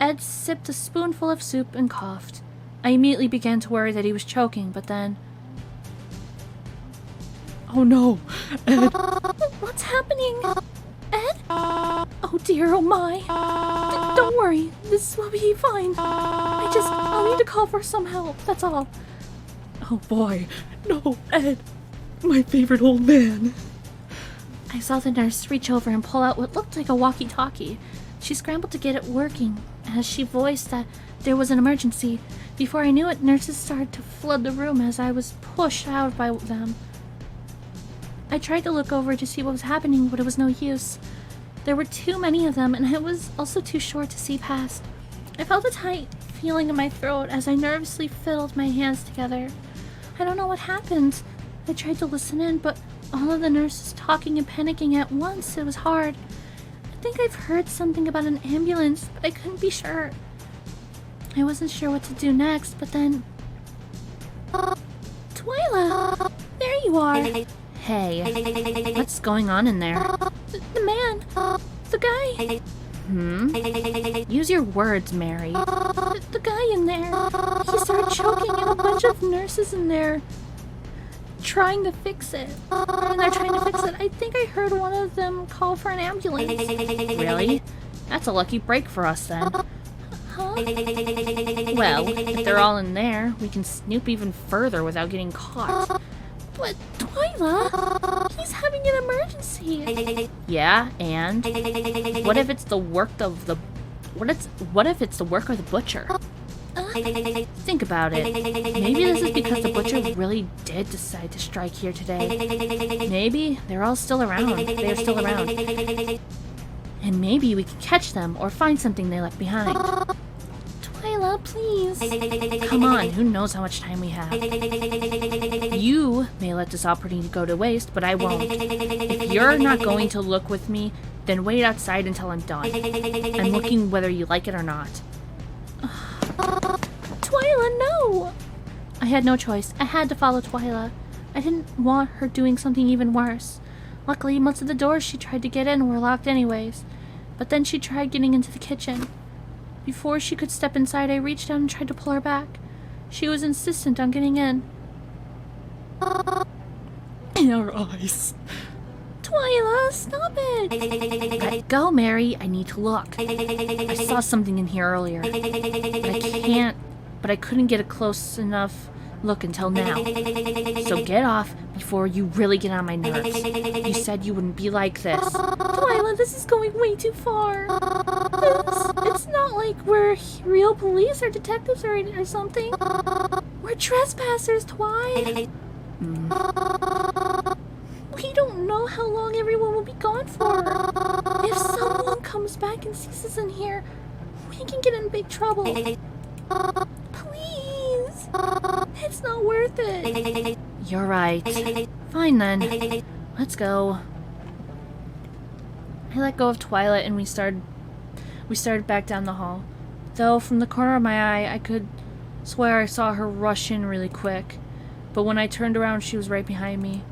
Ed sipped a spoonful of soup and coughed. I immediately began to worry that he was choking, but then... Oh no, Ed! What's happening? Ed? Oh dear, oh my. Don't worry, this will be fine. I'll need to call for some help, that's all. Oh boy, no, Ed! My favorite old man! I saw the nurse reach over and pull out what looked like a walkie-talkie. She scrambled to get it working as she voiced that there was an emergency. Before I knew it, nurses started to flood the room as I was pushed out by them. I tried to look over to see what was happening, but it was no use. There were too many of them, and it was also too short to see past. I felt a tight feeling in my throat as I nervously fiddled my hands together. I don't know what happened. I tried to listen in, but all of the nurses talking and panicking at once, it was hard. I think I've heard something about an ambulance, but I couldn't be sure. I wasn't sure what to do next, but then... Twyla! There you are! Hey, what's going on in there? The man! The guy! Use your words, Mary. The guy in there! He started choking and a bunch of nurses in there trying to fix it. And they're trying to fix it. I think I heard one of them call for an ambulance. Really? That's a lucky break for us then. Huh? Well, if they're all in there, we can snoop even further without getting caught. But Twyla, he's having an emergency. Yeah, and what if it's the work of the what if it's the work of the butcher? Think about it. Maybe this is because the butcher really did decide to strike here today. Maybe they're still around. And maybe we can catch them or find something they left behind. Twyla, Twyla, please. Come on, who knows how much time we have? You may let this opportunity go to waste, but I won't. If you're not going to look with me, then wait outside until I'm done. I'm looking whether you like it or not. Twyla, no! I had no choice. I had to follow Twyla. I didn't want her doing something even worse. Luckily, most of the doors she tried to get in were locked anyways. But then she tried getting into the kitchen. Before she could step inside, I reached out and tried to pull her back. She was insistent on getting in. In our eyes. Twyla, stop it! Let go, Mary. I need to look. I saw something in here earlier. But I couldn't get a close enough look until now. So get off before you really get on my nerves. You said you wouldn't be like this. Twyla, this is going way too far. It's not like we're real police or detectives or something. We're trespassers, Twy. We don't know how long everyone will be gone for. If someone comes back and sees us in here, we can get in big trouble. Please. It's not worth it. You're right. Fine then. Let's go. I let go of Twyla and we started back down the hall. Though from the corner of my eye I could swear I saw her rush in really quick. But when I turned around she was right behind me.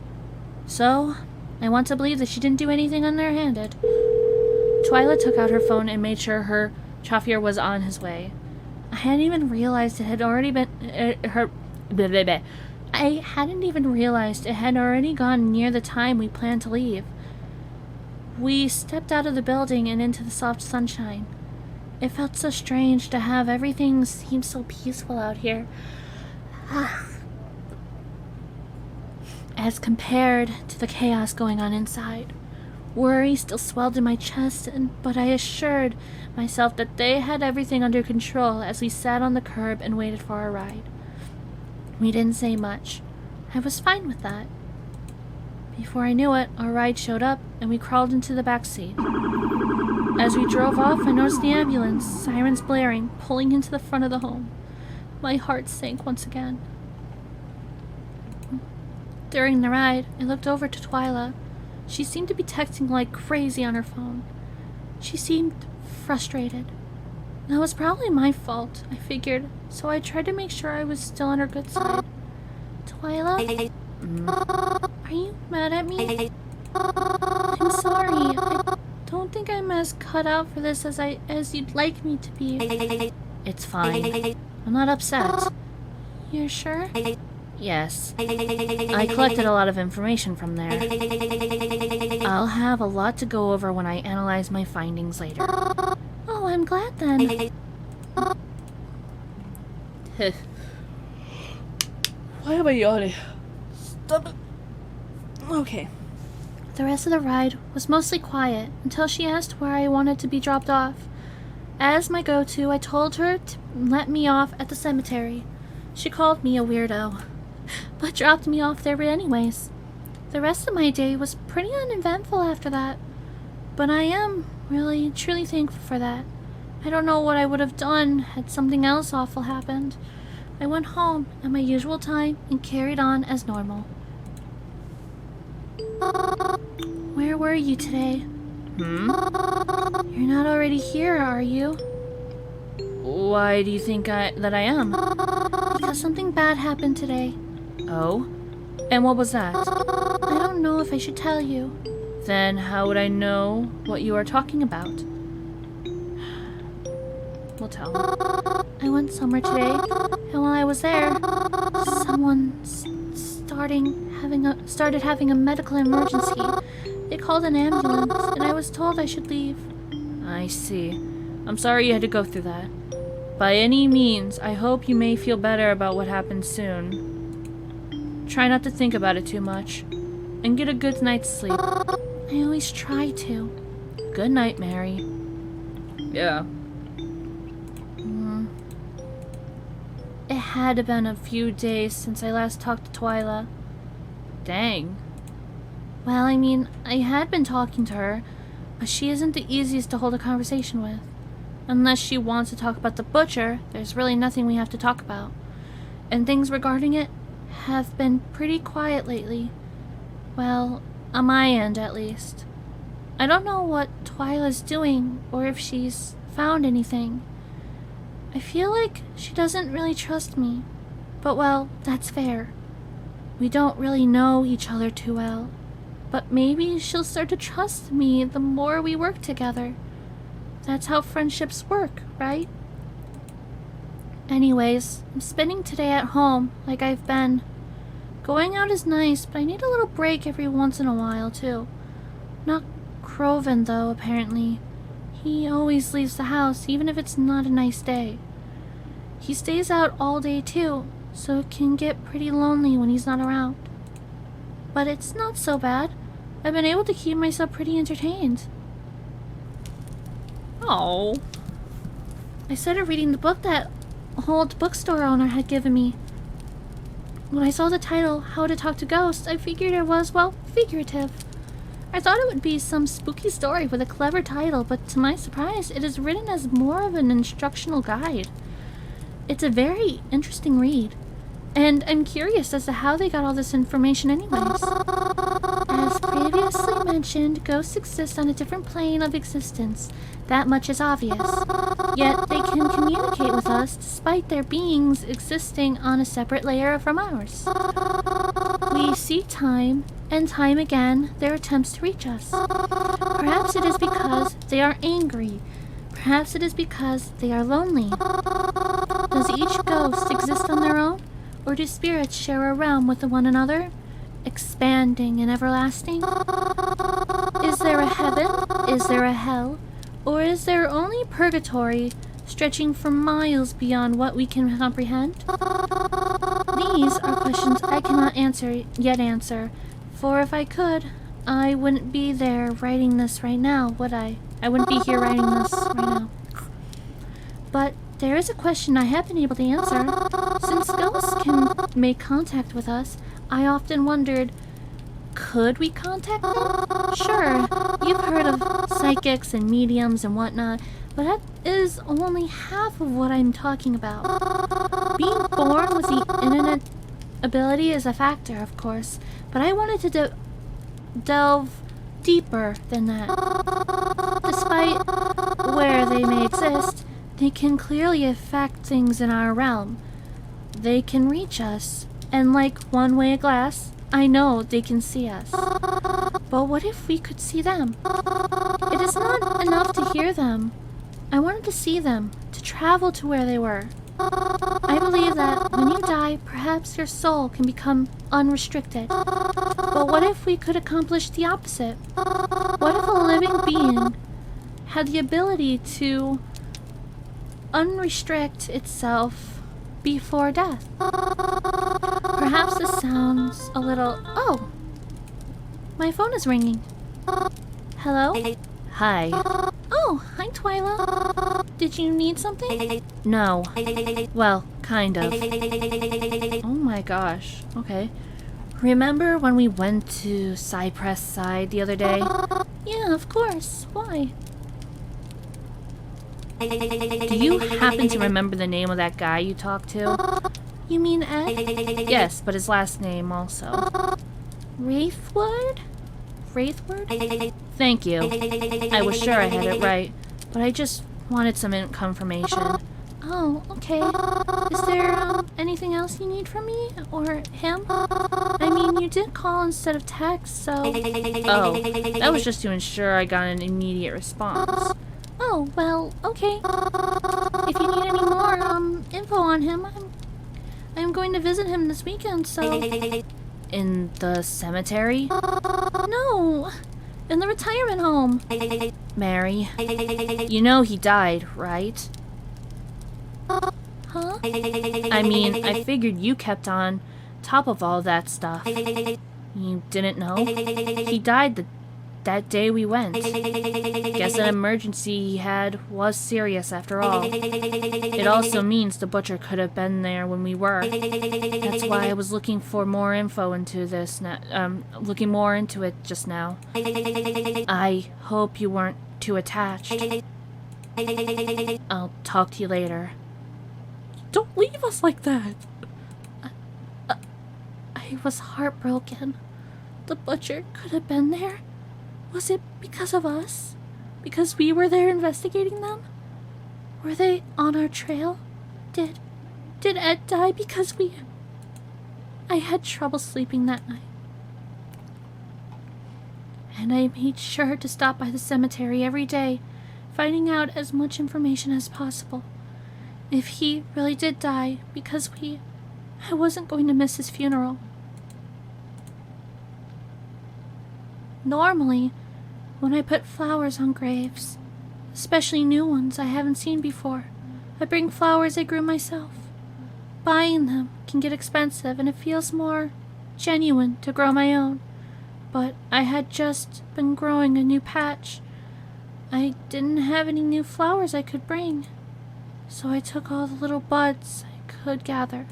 So, I want to believe that she didn't do anything underhanded. Twyla took out her phone and made sure her chauffeur was on his way. I hadn't even realized it had already gone near the time we planned to leave. We stepped out of the building and into the soft sunshine. It felt so strange to have everything seem so peaceful out here. As compared to the chaos going on inside. Worry still swelled in my chest, but I assured myself that they had everything under control as we sat on the curb and waited for our ride. We didn't say much. I was fine with that. Before I knew it, our ride showed up and we crawled into the back seat. As we drove off, I noticed the ambulance, sirens blaring, pulling into the front of the home. My heart sank once again. During the ride, I looked over to Twyla. She seemed to be texting like crazy on her phone. She seemed frustrated. That was probably my fault, I figured, so I tried to make sure I was still on her good side. Twyla? Are you mad at me? I'm sorry. I don't think I'm as cut out for this as you'd like me to be. It's fine. I'm not upset. You're sure? Yes. I collected a lot of information from there. I'll have a lot to go over when I analyze my findings later. Oh, I'm glad then. Why am I yawning? Stop it. Okay. The rest of the ride was mostly quiet until she asked where I wanted to be dropped off. As my go-to, I told her to let me off at the cemetery. She called me a weirdo, but dropped me off there anyways. The rest of my day was pretty uneventful after that, but I am really, truly thankful for that. I don't know what I would have done had something else awful happened. I went home at my usual time and carried on as normal. Where were you today? You're not already here, are you? Why do you think that I am? Because something bad happened today. Oh? And what was that? I don't know if I should tell you. Then how would I know what you are talking about? We'll tell. I went somewhere today, and while I was there, someone started having a medical emergency. They called an ambulance, and I was told I should leave. I see. I'm sorry you had to go through that. By any means, I hope you may feel better about what happened soon. Try not to think about it too much, and get a good night's sleep. I always try to. Good night, Mary. Yeah. It had been a few days since I last talked to Twyla. Dang. Well, I mean, I had been talking to her, but she isn't the easiest to hold a conversation with. Unless she wants to talk about the butcher, there's really nothing we have to talk about. And things regarding it have been pretty quiet lately. Well, on my end at least. I don't know what Twyla's doing or if she's found anything. I feel like she doesn't really trust me. But well, that's fair. We don't really know each other too well. But maybe she'll start to trust me the more we work together. That's how friendships work, right? Anyways, I'm spending today at home, like I've been. Going out is nice, but I need a little break every once in a while, too. Not Croven, though, apparently. He always leaves the house, even if it's not a nice day. He stays out all day, too, so it can get pretty lonely when he's not around. But it's not so bad. I've been able to keep myself pretty entertained. Oh. I started reading the book that old bookstore owner had given me. When I saw the title, How to Talk to Ghosts, I figured it was, well, figurative. I thought it would be some spooky story with a clever title, but to my surprise, it is written as more of an instructional guide. It's a very interesting read, and I'm curious as to how they got all this information anyways. As previously mentioned, ghosts exist on a different plane of existence. That much is obvious. Yet they can communicate with us despite their beings existing on a separate layer from ours. We see time and time again their attempts to reach us. Perhaps it is because they are angry. Perhaps it is because they are lonely. Does each ghost exist on their own? Or do spirits share a realm with one another? Expanding and everlasting? Is there a heaven? Is there a hell? Or is there only purgatory, stretching for miles beyond what we can comprehend? These are questions I cannot answer, for if I could, I wouldn't be there writing this right now, would I? I wouldn't be here writing this right now. But there is a question I have been able to answer. Since ghosts can make contact with us, I often wondered, could we contact them? Sure, you've heard of psychics and mediums and whatnot, but that is only half of what I'm talking about. Being born with the internet ability is a factor, of course, but I wanted to delve deeper than that. Despite where they may exist, they can clearly affect things in our realm. They can reach us, and like one way of glass, I know they can see us. But what if we could see them? It is not enough to hear them. I wanted to see them, to travel to where they were. I believe that when you die, perhaps your soul can become unrestricted. But what if we could accomplish the opposite? What if a living being had the ability to unrestrict itself before death? Perhaps this sounds a little... Oh! My phone is ringing. Hello? Hi. Oh, hi Twyla. Did you need something? No. Well, kind of. Oh my gosh. Okay. Remember when we went to Cypress Side the other day? Yeah, of course. Why? Do you happen to remember the name of that guy you talked to? You mean Ed? Yes, but his last name also. Wraithwood? Wraithwood? Thank you. I was sure I had it right, but I just wanted some confirmation. Oh, okay. Is there anything else you need from me? Or him? I mean, you did call instead of text, so... Oh, that was just to ensure I got an immediate response. Oh, well, okay. If you need any more info on him, I'm going to visit him this weekend, so... In the cemetery? No! In the retirement home! Mary, you know he died, right? Huh? I mean, I figured you kept on top of all that stuff. You didn't know? He died that day we went. Guess an emergency he had was serious after all. It also means the butcher could have been there when we were. That's why I was looking for more info into this, looking more into it just now. I hope you weren't too attached. I'll talk to you later. Don't leave us like that. I was heartbroken. The butcher could have been there. Was it because of us? Because we were there investigating them? Were they on our trail? Did Ed die because we... I had trouble sleeping that night. And I made sure to stop by the cemetery every day, finding out as much information as possible. If he really did die because I wasn't going to miss his funeral. Normally, when I put flowers on graves, especially new ones I haven't seen before, I bring flowers I grew myself. Buying them can get expensive and it feels more genuine to grow my own. But I had just been growing a new patch. I didn't have any new flowers I could bring. So I took all the little buds I could gather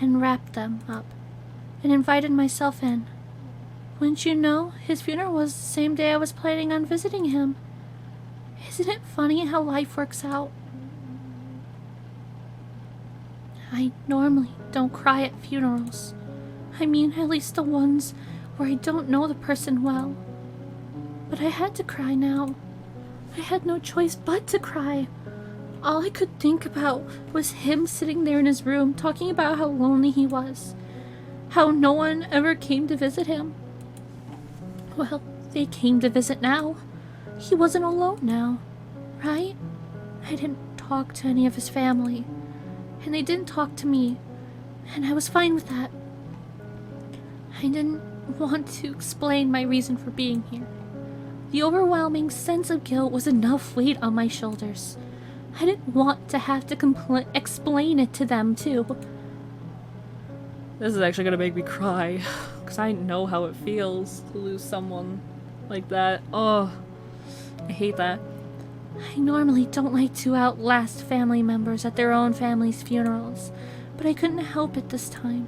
and wrapped them up and invited myself in. Wouldn't you know, his funeral was the same day I was planning on visiting him. Isn't it funny how life works out? I normally don't cry at funerals. I mean, at least the ones where I don't know the person well. But I had to cry now. I had no choice but to cry. All I could think about was him sitting there in his room talking about how lonely he was. How no one ever came to visit him. Well, they came to visit now. He wasn't alone now, right? I didn't talk to any of his family. And they didn't talk to me. And I was fine with that. I didn't want to explain my reason for being here. The overwhelming sense of guilt was enough weight on my shoulders. I didn't want to have to explain it to them, too. This is actually gonna make me cry. Because I know how it feels to lose someone like that. Oh, I hate that. I normally don't like to outlast family members at their own family's funerals, but I couldn't help it this time.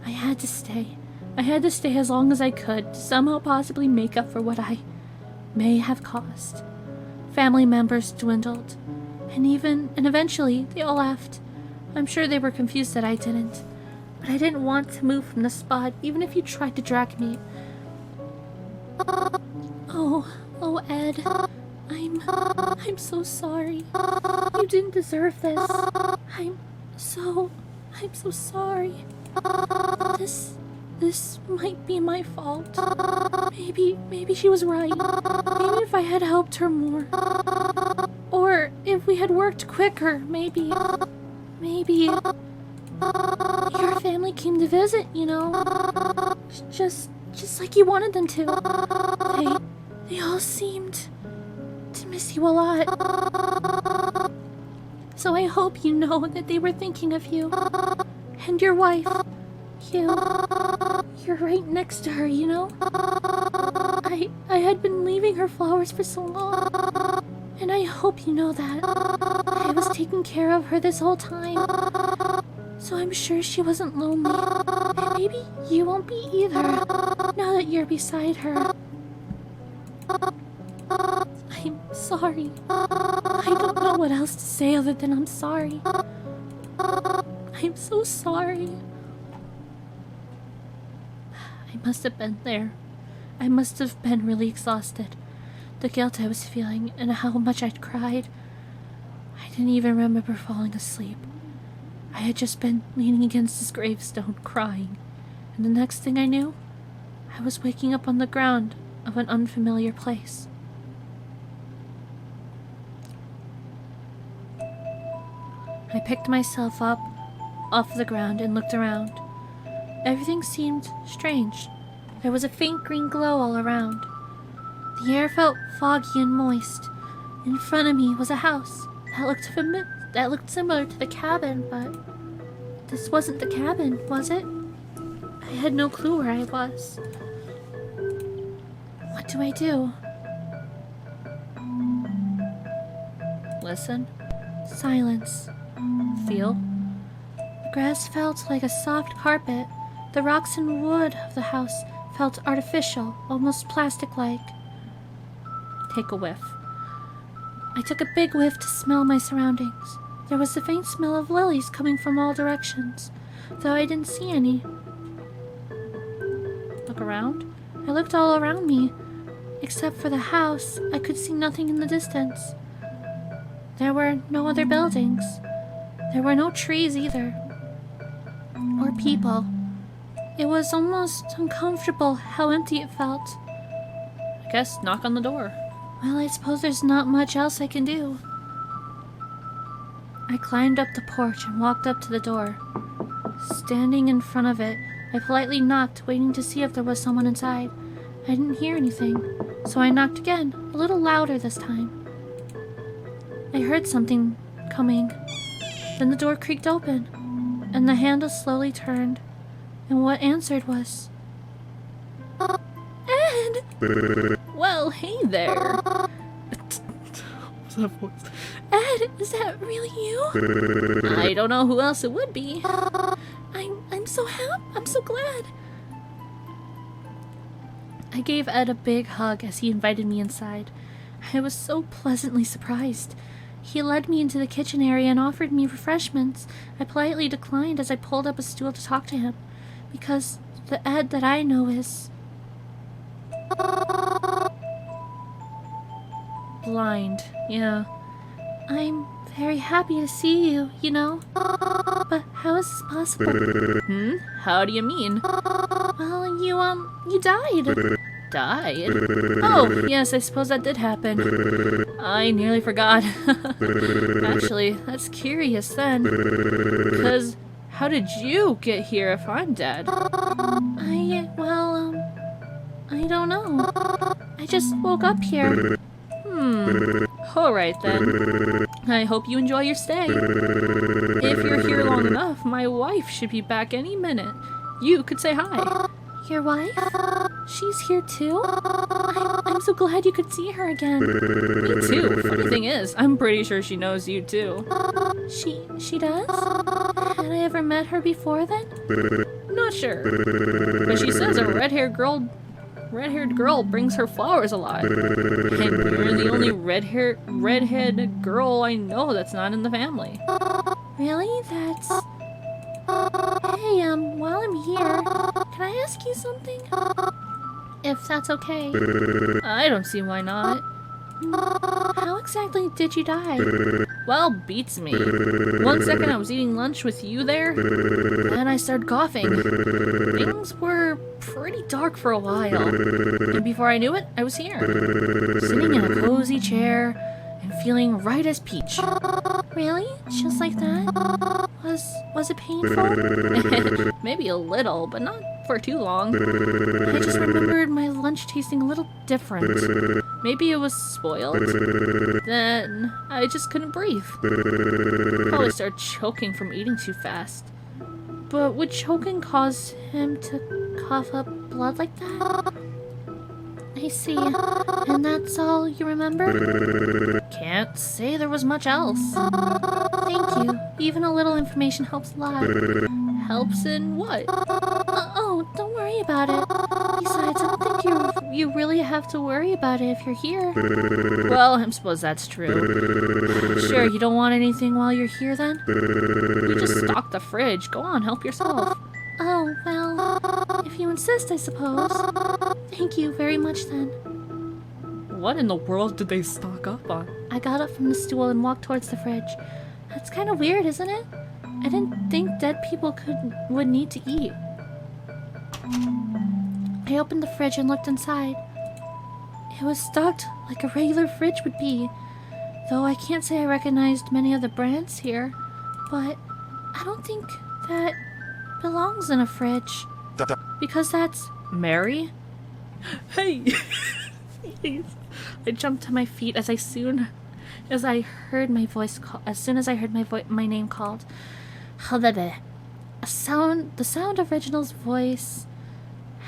I had to stay. I had to stay as long as I could to somehow possibly make up for what I may have caused. Family members dwindled, and eventually they all left. I'm sure they were confused that I didn't, but I didn't want to move from the spot, even if you tried to drag me. Oh, Ed. I'm so sorry. You didn't deserve this. I'm so sorry. This might be my fault. Maybe she was right. Maybe if I had helped her more. Or if we had worked quicker, maybe your family came to visit, you know. Just like you wanted them to. They all seemed to miss you a lot. So I hope you know that they were thinking of you. And your wife. You're right next to her, you know? I had been leaving her flowers for so long. And I hope you know that. I was taking care of her this whole time. So I'm sure she wasn't lonely. And maybe you won't be either, now that you're beside her. I'm sorry. I don't know what else to say other than I'm sorry. I'm so sorry. I must have been there. I must have been really exhausted. The guilt I was feeling and how much I'd cried. I didn't even remember falling asleep. I had just been leaning against his gravestone crying, and the next thing I knew, I was waking up on the ground of an unfamiliar place. I picked myself up off the ground and looked around. Everything seemed strange. There was a faint green glow all around. The air felt foggy and moist. In front of me was a house that looked similar to the cabin, but this wasn't the cabin, was it? I had no clue where I was. What do I do? Listen. Silence. Feel. The grass felt like a soft carpet. The rocks and wood of the house felt artificial, almost plastic-like. Take a whiff. I took a big whiff to smell my surroundings. There was the faint smell of lilies coming from all directions, though I didn't see any. Look around? I looked all around me. Except for the house, I could see nothing in the distance. There were no other buildings. There were no trees either. Or people. It was almost uncomfortable how empty it felt. I guess knock on the door. Well, I suppose there's not much else I can do. I climbed up the porch and walked up to the door. Standing in front of it, I politely knocked, waiting to see if there was someone inside. I didn't hear anything, so I knocked again, a little louder this time. I heard something coming. Then the door creaked open, and the handle slowly turned, and what answered was... Ed! Well, hey there. What's that voice? Ed, is that really you? I don't know who else it would be. I'm so happy. I'm so glad. I gave Ed a big hug as he invited me inside. I was so pleasantly surprised. He led me into the kitchen area and offered me refreshments. I politely declined as I pulled up a stool to talk to him, because the Ed that I know is... blind, yeah. I'm very happy to see you, you know? But how is this possible? How do you mean? Well, you died. Died? Oh, yes, I suppose that did happen. I nearly forgot. Actually, that's curious then. Because how did you get here if I'm dead? I don't know. I just woke up here. Alright then. I hope you enjoy your stay. If you're here long enough, my wife should be back any minute. You could say hi. Your wife? She's here too? I'm so glad you could see her again. Me too. Funny thing is, I'm pretty sure she knows you too. She does? Had I ever met her before then? Not sure. But she says a red-haired girl brings her flowers a lot. And you're the only redhead girl I know that's not in the family. Really? That's... Hey, while I'm here, can I ask you something? If that's okay. I don't see why not. How exactly did you die? Well, beats me. One second I was eating lunch with you there, then I started coughing. Things were pretty dark for a while. And before I knew it, I was here. Sitting in a cozy chair and feeling right as peach. Really? Just like that? Was it painful? Maybe a little, but not for too long. I just remembered my lunch tasting a little different. Maybe it was spoiled. Then I just couldn't breathe. Probably started choking from eating too fast. But would choking cause him to cough up blood like that? I see. And that's all you remember? Can't say there was much else. Thank you. Even a little information helps a lot. Helps in what? Oh, don't worry about it. Besides, I don't think you really have to worry about it if you're here. Well, I suppose that's true. Sure, you don't want anything while you're here then? You just stocked the fridge. Go on, help yourself. Oh, well, if you insist, I suppose. Thank you very much then. What in the world did they stock up on? I got up from the stool and walked towards the fridge. That's kind of weird, isn't it? I didn't think dead people would need to eat. I opened the fridge and looked inside. It was stocked like a regular fridge would be, though I can't say I recognized many of the brands here, but I don't think that belongs in a fridge, because that's... Mary? Hey! I jumped to my feet as soon as I heard my voice call. As soon as I heard my name called, the sound of Reginald's voice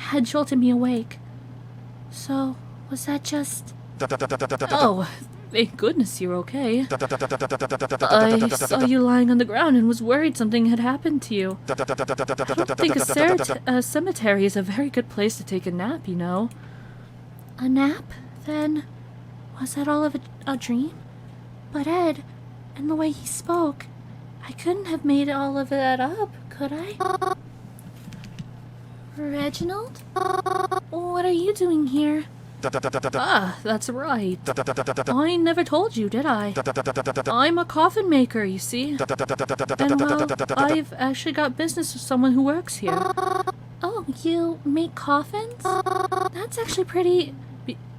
had jolted me awake. So was that just? Oh, thank goodness you're okay. I saw you lying on the ground and was worried something had happened to you. I don't think a cemetery is a very good place to take a nap, you know. A nap? Then was that all of a dream? But Ed, and the way he spoke, I couldn't have made all of that up, could I? Reginald? What are you doing here? Ah, that's right. I never told you, did I? I'm a coffin maker, you see. And well, I've actually got business with someone who works here. Oh, you make coffins? That's actually pretty...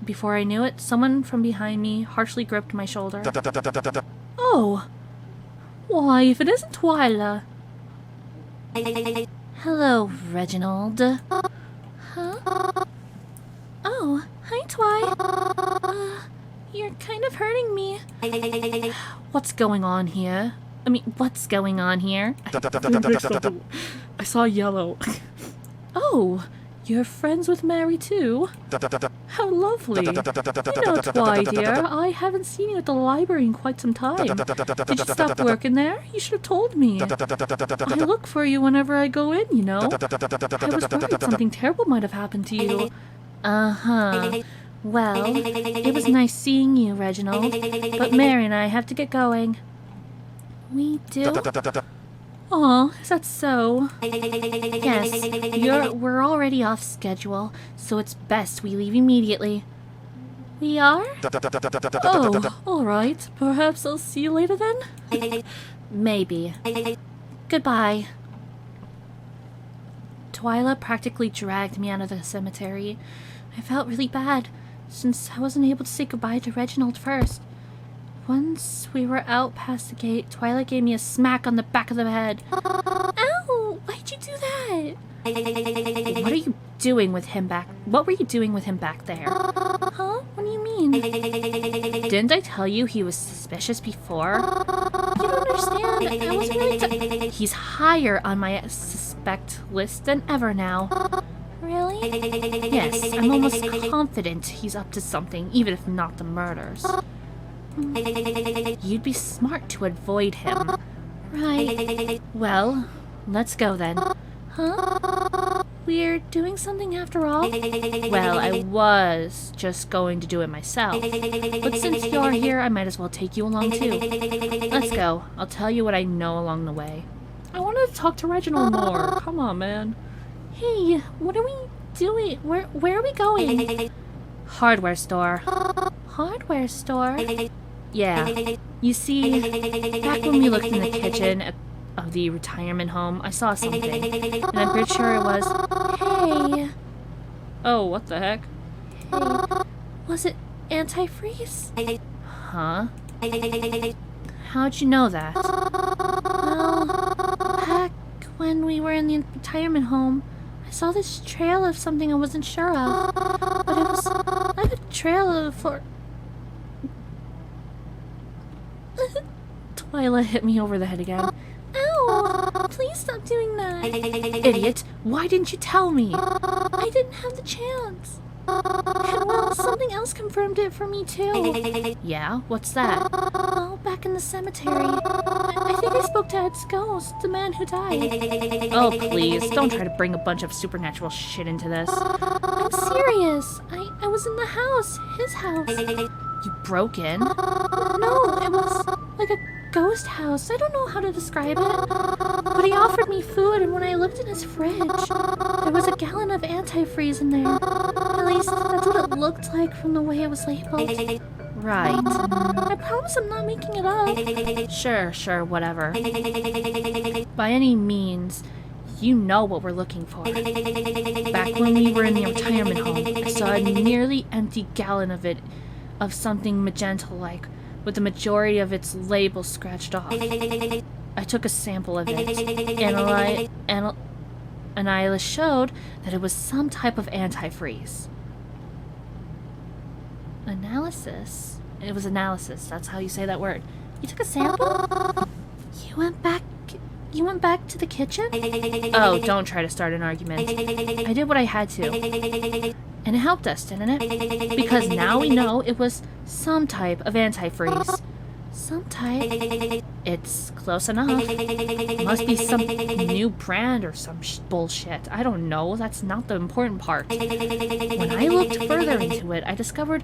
Before I knew it, someone from behind me harshly gripped my shoulder. Oh! Why, if it isn't Twyla. Hello, Reginald. Huh? Oh, hi, Twy. You're kind of hurting me. What's going on here? What's going on here? I saw yellow. Oh, you're friends with Mary too? How lovely. Twy, dear, I haven't seen you at the library in quite some time. Did you stop working there? You should have told me. I look for you whenever I go in, you know. I was worried something terrible might have happened to you. Uh-huh. Well, it was nice seeing you, Reginald. But Mary and I have to get going. We do? Aw, is that so? Yes, we're already off schedule, so it's best we leave immediately. We are? Oh, alright. Perhaps I'll see you later then? Maybe. Goodbye. Twyla practically dragged me out of the cemetery. I felt really bad, since I wasn't able to say goodbye to Reginald first. Once we were out past the gate, Twyla gave me a smack on the back of the head. Ow! Why'd you do that? What are you doing with him back? What were you doing with him back there? Huh? What do you mean? Didn't I tell you he was suspicious before? You don't understand. I was really He's higher on my suspect list than ever now. Really? Yes, I'm almost confident he's up to something, even if not the murders. You'd be smart to avoid him. Right. Well, let's go then. Huh? We're doing something after all? Well, I was just going to do it myself. But since you're here, I might as well take you along too. Let's go. I'll tell you what I know along the way. I wanted to talk to Reginald more. Come on, man. Hey, what are we doing? Where are we going? Hardware store. Hardware store? Yeah. You see, back when we looked in the kitchen of the retirement home, I saw something. And I'm pretty sure it was... Hey. Oh, what the heck? Hey. Was it antifreeze? Huh? How'd you know that? Well, back when we were in the retirement home, I saw this trail of something I wasn't sure of. But it was like a trail of... Twyla hit me over the head again. Ow! Please stop doing that. Idiot! Why didn't you tell me? I didn't have the chance. And well, something else confirmed it for me too. Yeah? What's that? Well, back in the cemetery, I think I spoke to Ed's ghost, the man who died. Oh, please, don't try to bring a bunch of supernatural shit into this. I'm serious. I was in the house, his house. You broke in? No, it was like a ghost house. I don't know how to describe it. But he offered me food, and when I looked in his fridge, there was a gallon of antifreeze in there. At least, that's what it looked like from the way it was labeled. Right. I promise I'm not making it up. Sure, whatever. By any means, you know what we're looking for. Back when we were in the retirement home, I saw a nearly empty gallon of something magenta-like, with the majority of its label scratched off. I took a sample of it. Analysis showed that it was some type of antifreeze. Analysis? It was analysis. That's how you say that word. You took a sample? You went back to the kitchen? Oh, don't try to start an argument. I did what I had to. And it helped us, didn't it? Because now we know it was some type of antifreeze. Some type? It's close enough. It must be some new brand or some bullshit. I don't know. That's not the important part. When I looked further into it, I discovered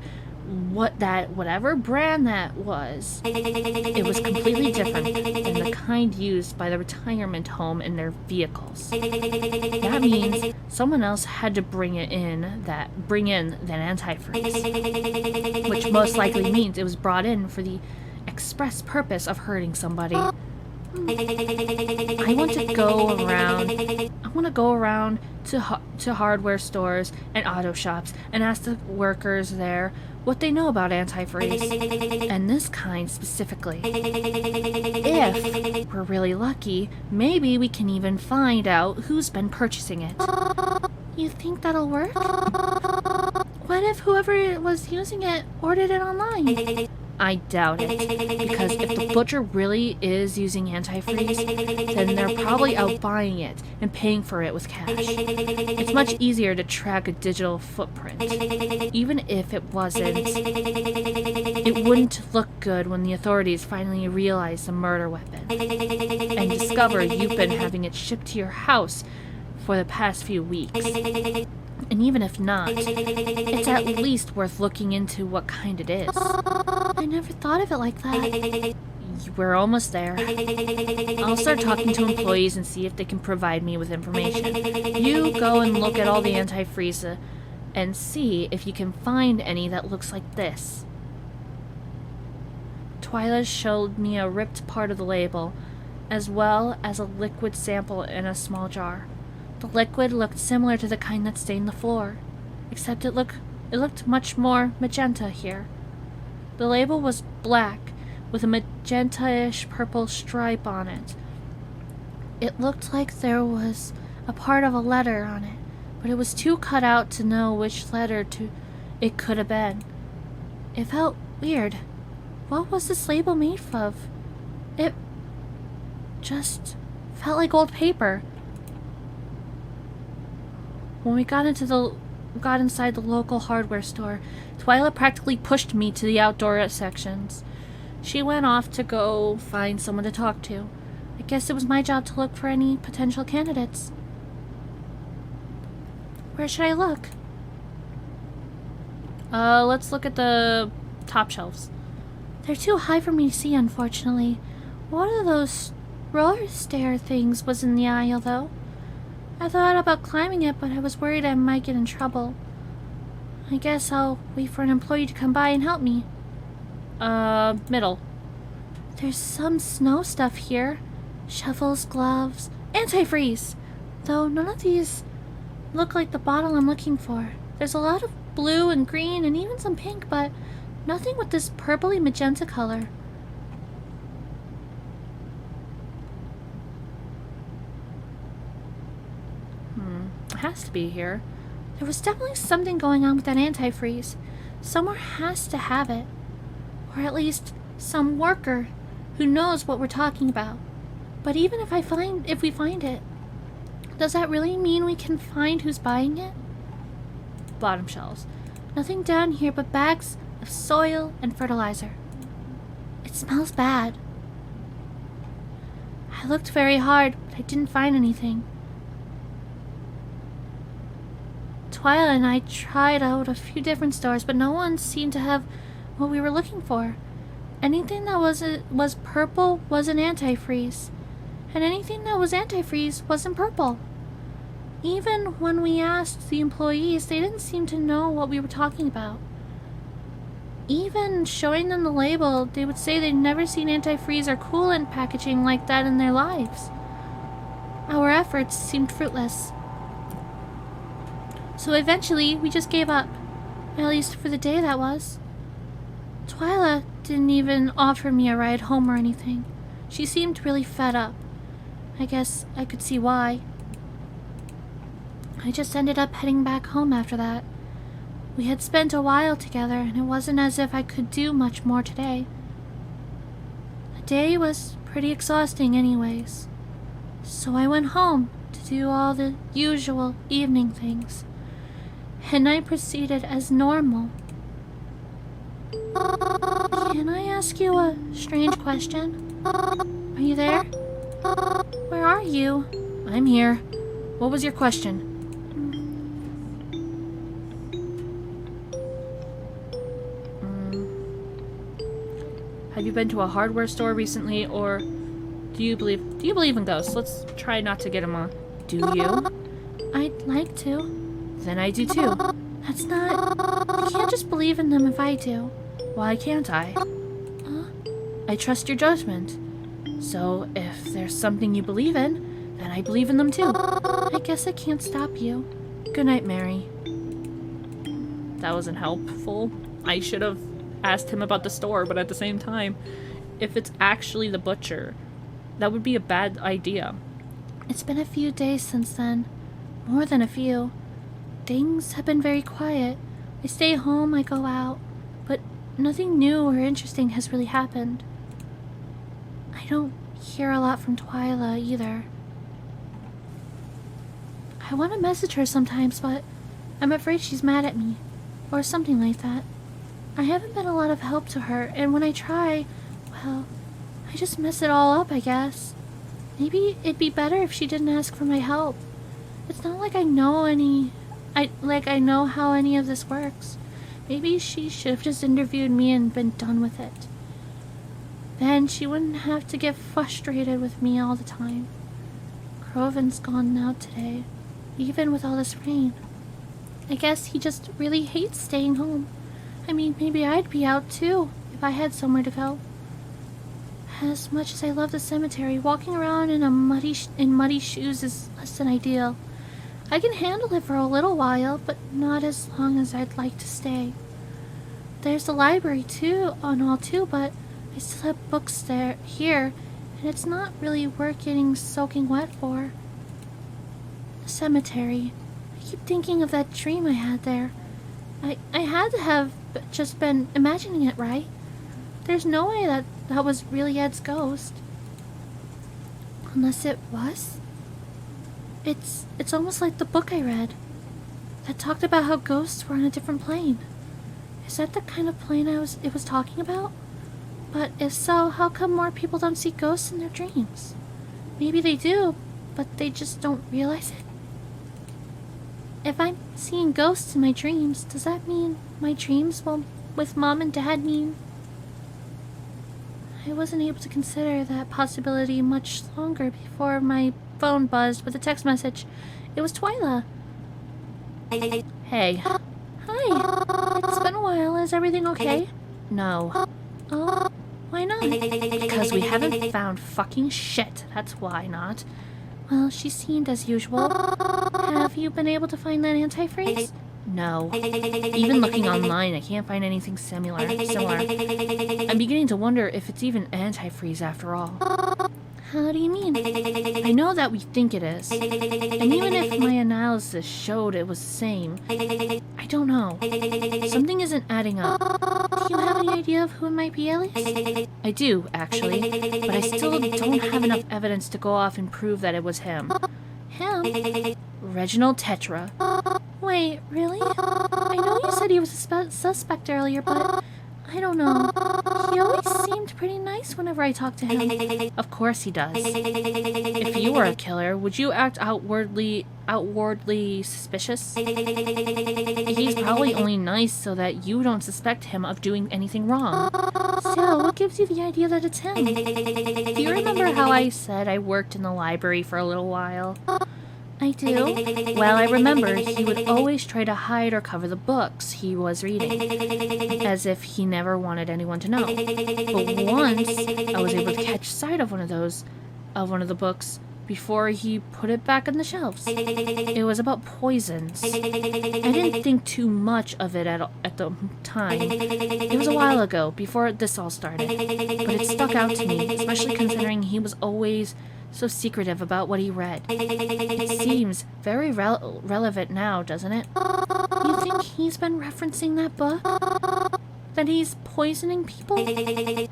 whatever brand that was, it was completely different than the kind used by the retirement home in their vehicles. That means someone else had to bring in that antifreeze, which most likely means it was brought in for the express purpose of hurting somebody. I want to go around to hardware stores and auto shops and ask the workers there what they know about antifreeze, and this kind specifically. If we're really lucky, maybe we can even find out who's been purchasing it. You think that'll work? What if whoever was using it ordered it online? I doubt it, because if the butcher really is using antifreeze, then they're probably out buying it and paying for it with cash. It's much easier to track a digital footprint. Even if it wasn't, it wouldn't look good when the authorities finally realize the murder weapon and discover you've been having it shipped to your house for the past few weeks. And even if not, it's at least worth looking into what kind it is. I never thought of it like that. We're almost there. I'll start talking to employees and see if they can provide me with information. You go and look at all the antifreeze and see if you can find any that looks like this. Twyla showed me a ripped part of the label, as well as a liquid sample in a small jar. The liquid looked similar to the kind that stained the floor, except it looked much more magenta here. The label was black, with a magenta-ish purple stripe on it. It looked like there was a part of a letter on it, but it was too cut out to know which letter it could have been. It felt weird. What was this label made of? It just felt like old paper. When we got inside the local hardware store, Twyla practically pushed me to the outdoor sections. She went off to go find someone to talk to. I guess it was my job to look for any potential candidates. Where should I look? Let's look at the top shelves. They're too high for me to see, unfortunately. One of those roller stair things was in the aisle, though. I thought about climbing it, but I was worried I might get in trouble. I guess I'll wait for an employee to come by and help me. Middle. There's some snow stuff here. Shovels, gloves, antifreeze. Though none of these look like the bottle I'm looking for. There's a lot of blue and green and even some pink, but nothing with this purpley magenta color. It has to be here. There was definitely something going on with that antifreeze. Somewhere has to have it. Or at least some worker who knows what we're talking about. But even if we find it, does that really mean we can find who's buying it? Bottom shelves. Nothing down here but bags of soil and fertilizer. It smells bad. I looked very hard, but I didn't find anything. Twyla and I tried out a few different stores, but no one seemed to have what we were looking for. Anything that was purple wasn't antifreeze, and anything that was antifreeze wasn't purple. Even when we asked the employees, they didn't seem to know what we were talking about. Even showing them the label, they would say they'd never seen antifreeze or coolant packaging like that in their lives. Our efforts seemed fruitless. So eventually, we just gave up. At least for the day, that was. Twyla didn't even offer me a ride home or anything. She seemed really fed up. I guess I could see why. I just ended up heading back home after that. We had spent a while together, and it wasn't as if I could do much more today. The day was pretty exhausting anyways. So I went home to do all the usual evening things. And I proceeded as normal. Can I ask you a strange question? Are you there? Where are you? I'm here. What was your question? Have you been to a hardware store recently, or do you believe in ghosts? Let's try not to get him on. Do you? I'd like to. Then I do too. That's not... I can't just believe in them if I do. Why can't I? I trust your judgment. So if there's something you believe in, then I believe in them too. I guess I can't stop you. Good night, Mary. That wasn't helpful. I should have asked him about the store, but at the same time, if it's actually the butcher, that would be a bad idea. It's been a few days since then. More than a few. Things have been very quiet. I stay home, I go out, but nothing new or interesting has really happened. I don't hear a lot from Twyla either. I want to message her sometimes, but I'm afraid she's mad at me, or something like that. I haven't been a lot of help to her, and when I try, well, I just mess it all up, I guess. Maybe it'd be better if she didn't ask for my help. It's not like I know I know how any of this works. Maybe she should have just interviewed me and been done with it. Then she wouldn't have to get frustrated with me all the time. Groven's gone now today, even with all this rain. I guess he just really hates staying home. I mean, maybe I'd be out too, if I had somewhere to go. As much as I love the cemetery, walking around in muddy shoes is less than ideal. I can handle it for a little while, but not as long as I'd like to stay. There's the library too, but I still have books here, and it's not really worth getting soaking wet for. The cemetery. I keep thinking of that dream I had there. I had to have just been imagining it, right? There's no way that was really Ed's ghost. Unless it was? It's almost like the book I read that talked about how ghosts were on a different plane. Is that the kind of plane it was talking about? But if so, how come more people don't see ghosts in their dreams? Maybe they do, but they just don't realize it. If I'm seeing ghosts in my dreams, does that mean my dreams with Mom and Dad mean... I wasn't able to consider that possibility much longer before my phone buzzed with a text message. It was Twyla. Hey. Hi. It's been a while. Is everything okay? No. Oh, why not? Because we haven't found fucking shit. That's why not. Well, she seemed as usual. Have you been able to find that antifreeze? No. Even looking online, I can't find anything similar. I'm beginning to wonder if it's even antifreeze after all. How do you mean? I know that we think it is. And even if my analysis showed it was the same, I don't know. Something isn't adding up. Do you have any idea of who it might be, Alice? I do, actually. But I still don't have enough evidence to go off and prove that it was him. Him? Reginald Tetra. Wait, really? I know you said he was a suspect earlier, but I don't know. He always seemed pretty nice whenever I talked to him. Of course he does. If you were a killer, would you act outwardly suspicious? He's probably only nice so that you don't suspect him of doing anything wrong. So, what gives you the idea that it's him? Do you remember how I said I worked in the library for a little while? I do. Well, I remember he would always try to hide or cover the books he was reading, as if he never wanted anyone to know. But once, I was able to catch sight of one of the books before he put it back on the shelves. It was about poisons. I didn't think too much of it at the time. It was a while ago, before this all started, but it stuck out to me, especially considering he was always so secretive about what he read. It seems very relevant now, doesn't it? You think he's been referencing that book? That he's poisoning people?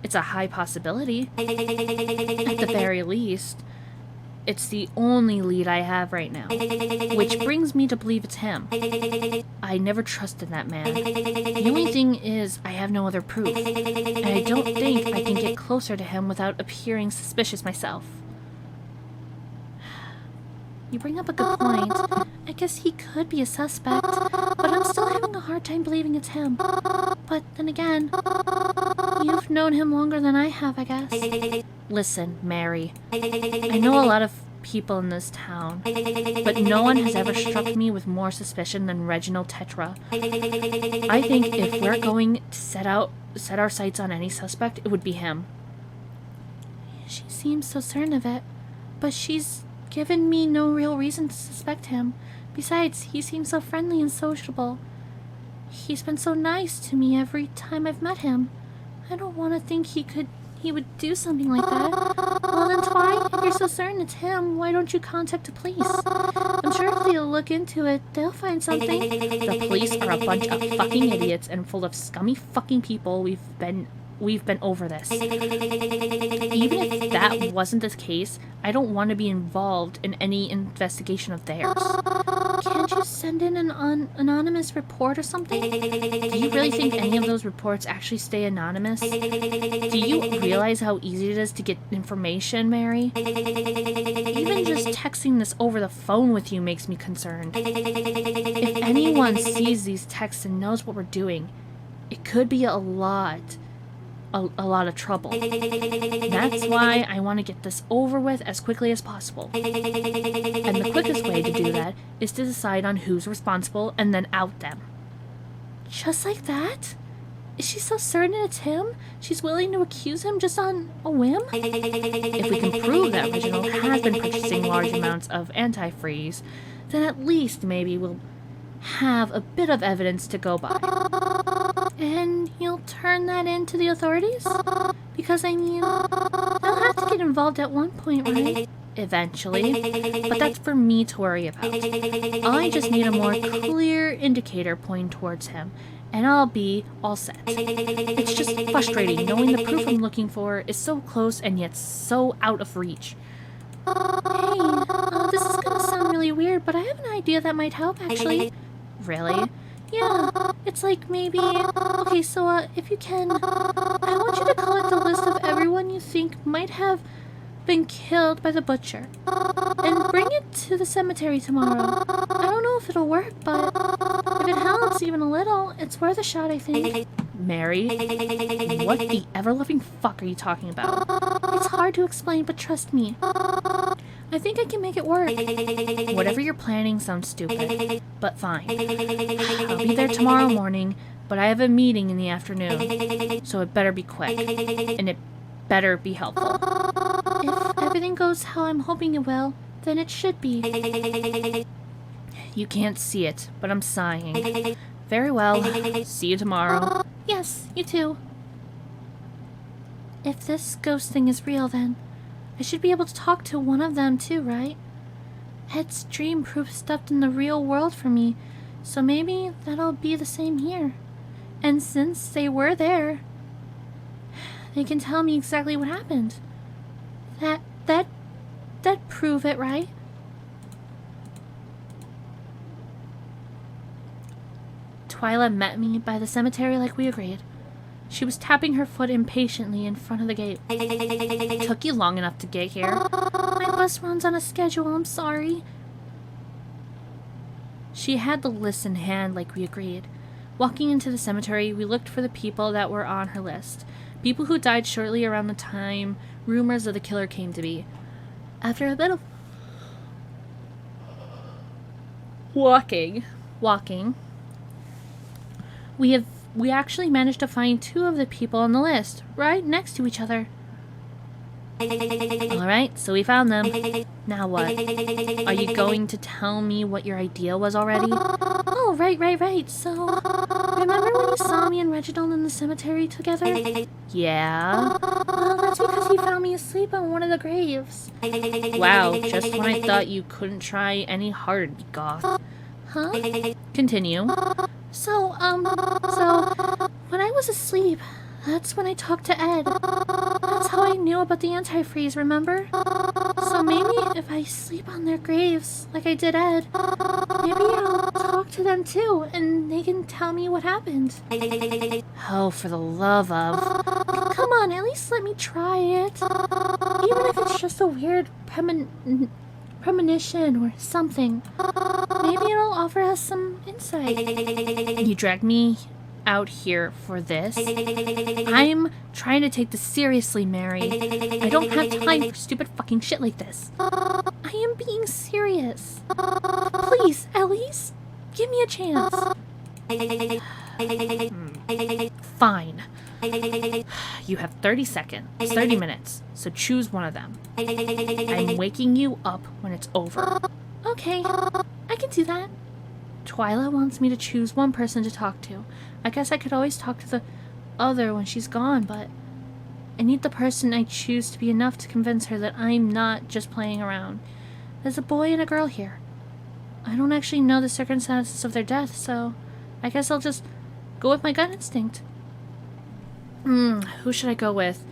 It's a high possibility. At the very least, it's the only lead I have right now. Which brings me to believe it's him. I never trusted that man. The only thing is, I have no other proof. And I don't think I can get closer to him without appearing suspicious myself. You bring up a good point. I guess he could be a suspect, but I'm still having a hard time believing it's him. But then again, you've You've known him longer than I have, I guess. Listen, Mary. I know a lot of people in this town, but no one has ever struck me with more suspicion than Reginald Tetra. I think if we're going to set our sights on any suspect, it would be him. She seems so certain of it, but she's given me no real reason to suspect him. Besides, he seems so friendly and sociable. He's been so nice to me every time I've met him. I don't want to think he would do something like that. Well then, Twy, if you're so certain it's him, why don't you contact the police? I'm sure if they'll look into it, they'll find something. The police are a bunch of fucking idiots and full of scummy fucking people. We've been over this. Even if that wasn't the case, I don't want to be involved in any investigation of theirs. Can't you send in an anonymous report or something? Do you really think any of those reports actually stay anonymous? Do you realize how easy it is to get information, Mary? Even just texting this over the phone with you makes me concerned. If anyone sees these texts and knows what we're doing, it could be a lot of trouble. That's why I want to get this over with as quickly as possible. And the quickest way to do that is to decide on who's responsible and then out them. Just like that? Is she so certain it's him? She's willing to accuse him just on a whim? If we can prove that Reginald has been purchasing large amounts of antifreeze, then at least maybe we'll have a bit of evidence to go by. And you'll turn that in to the authorities? Because, I mean, they'll have to get involved at one point, right? Eventually, but that's for me to worry about. I just need a more clear indicator pointing towards him, and I'll be all set. It's just frustrating knowing the proof I'm looking for is so close and yet so out of reach. Hey, this is gonna sound really weird, but I have an idea that might help, actually. Really? Yeah, it's like maybe... Okay, so, if you can, I want you to collect a list of everyone you think might have been killed by the butcher. And bring it to the cemetery tomorrow. I don't know if it'll work, but if it helps even a little, it's worth a shot, I think. Mary? What the ever-loving fuck are you talking about? It's hard to explain, but trust me. I think I can make it work. Whatever you're planning sounds stupid, but fine. I'll be there tomorrow morning, but I have a meeting in the afternoon, so it better be quick, and it better be helpful. If everything goes how I'm hoping it will, then it should be. You can't see it, but I'm sighing. Very well. See you tomorrow. Yes, you too. If this ghost thing is real, then I should be able to talk to one of them too, right? Ed's dream proved stuff in the real world for me, so maybe that'll be the same here. And since they were there, they can tell me exactly what happened. That prove it, right? Twyla met me by the cemetery like we agreed. She was tapping her foot impatiently in front of the gate. Took you long enough to get here? My bus runs on a schedule, I'm sorry. She had the list in hand like we agreed. Walking into the cemetery, we looked for the people that were on her list. People who died shortly around the time rumors of the killer came to be. After a bit of walking, we actually managed to find two of the people on the list, right next to each other. Alright, so we found them. Now what? Are you going to tell me what your idea was already? Oh, right. So, remember when you saw me and Reginald in the cemetery together? Yeah? Well, that's because he found me asleep on one of the graves. Wow, just when I thought you couldn't try any harder to be goth. Huh? Continue. So, when I was asleep, that's when I talked to Ed. That's how I knew about the antifreeze, remember? So maybe if I sleep on their graves, like I did Ed, maybe I'll talk to them too, and they can tell me what happened. Oh, for the love of... Come on, at least let me try it. Even if it's just a weird premonition or something. Maybe it'll offer us some insight. You dragged me out here for this. I'm trying to take this seriously, Mary. I don't have time for stupid fucking shit like this. I am being serious. Please, at least give me a chance. Fine. You have 30 seconds, 30 minutes, so choose one of them. I'm waking you up when it's over. Okay, I can do that. Twyla wants me to choose one person to talk to. I guess I could always talk to the other when she's gone, but I need the person I choose to be enough to convince her that I'm not just playing around. There's a boy and a girl here. I don't actually know the circumstances of their death, so I guess I'll just go with my gut instinct. Who should I go with?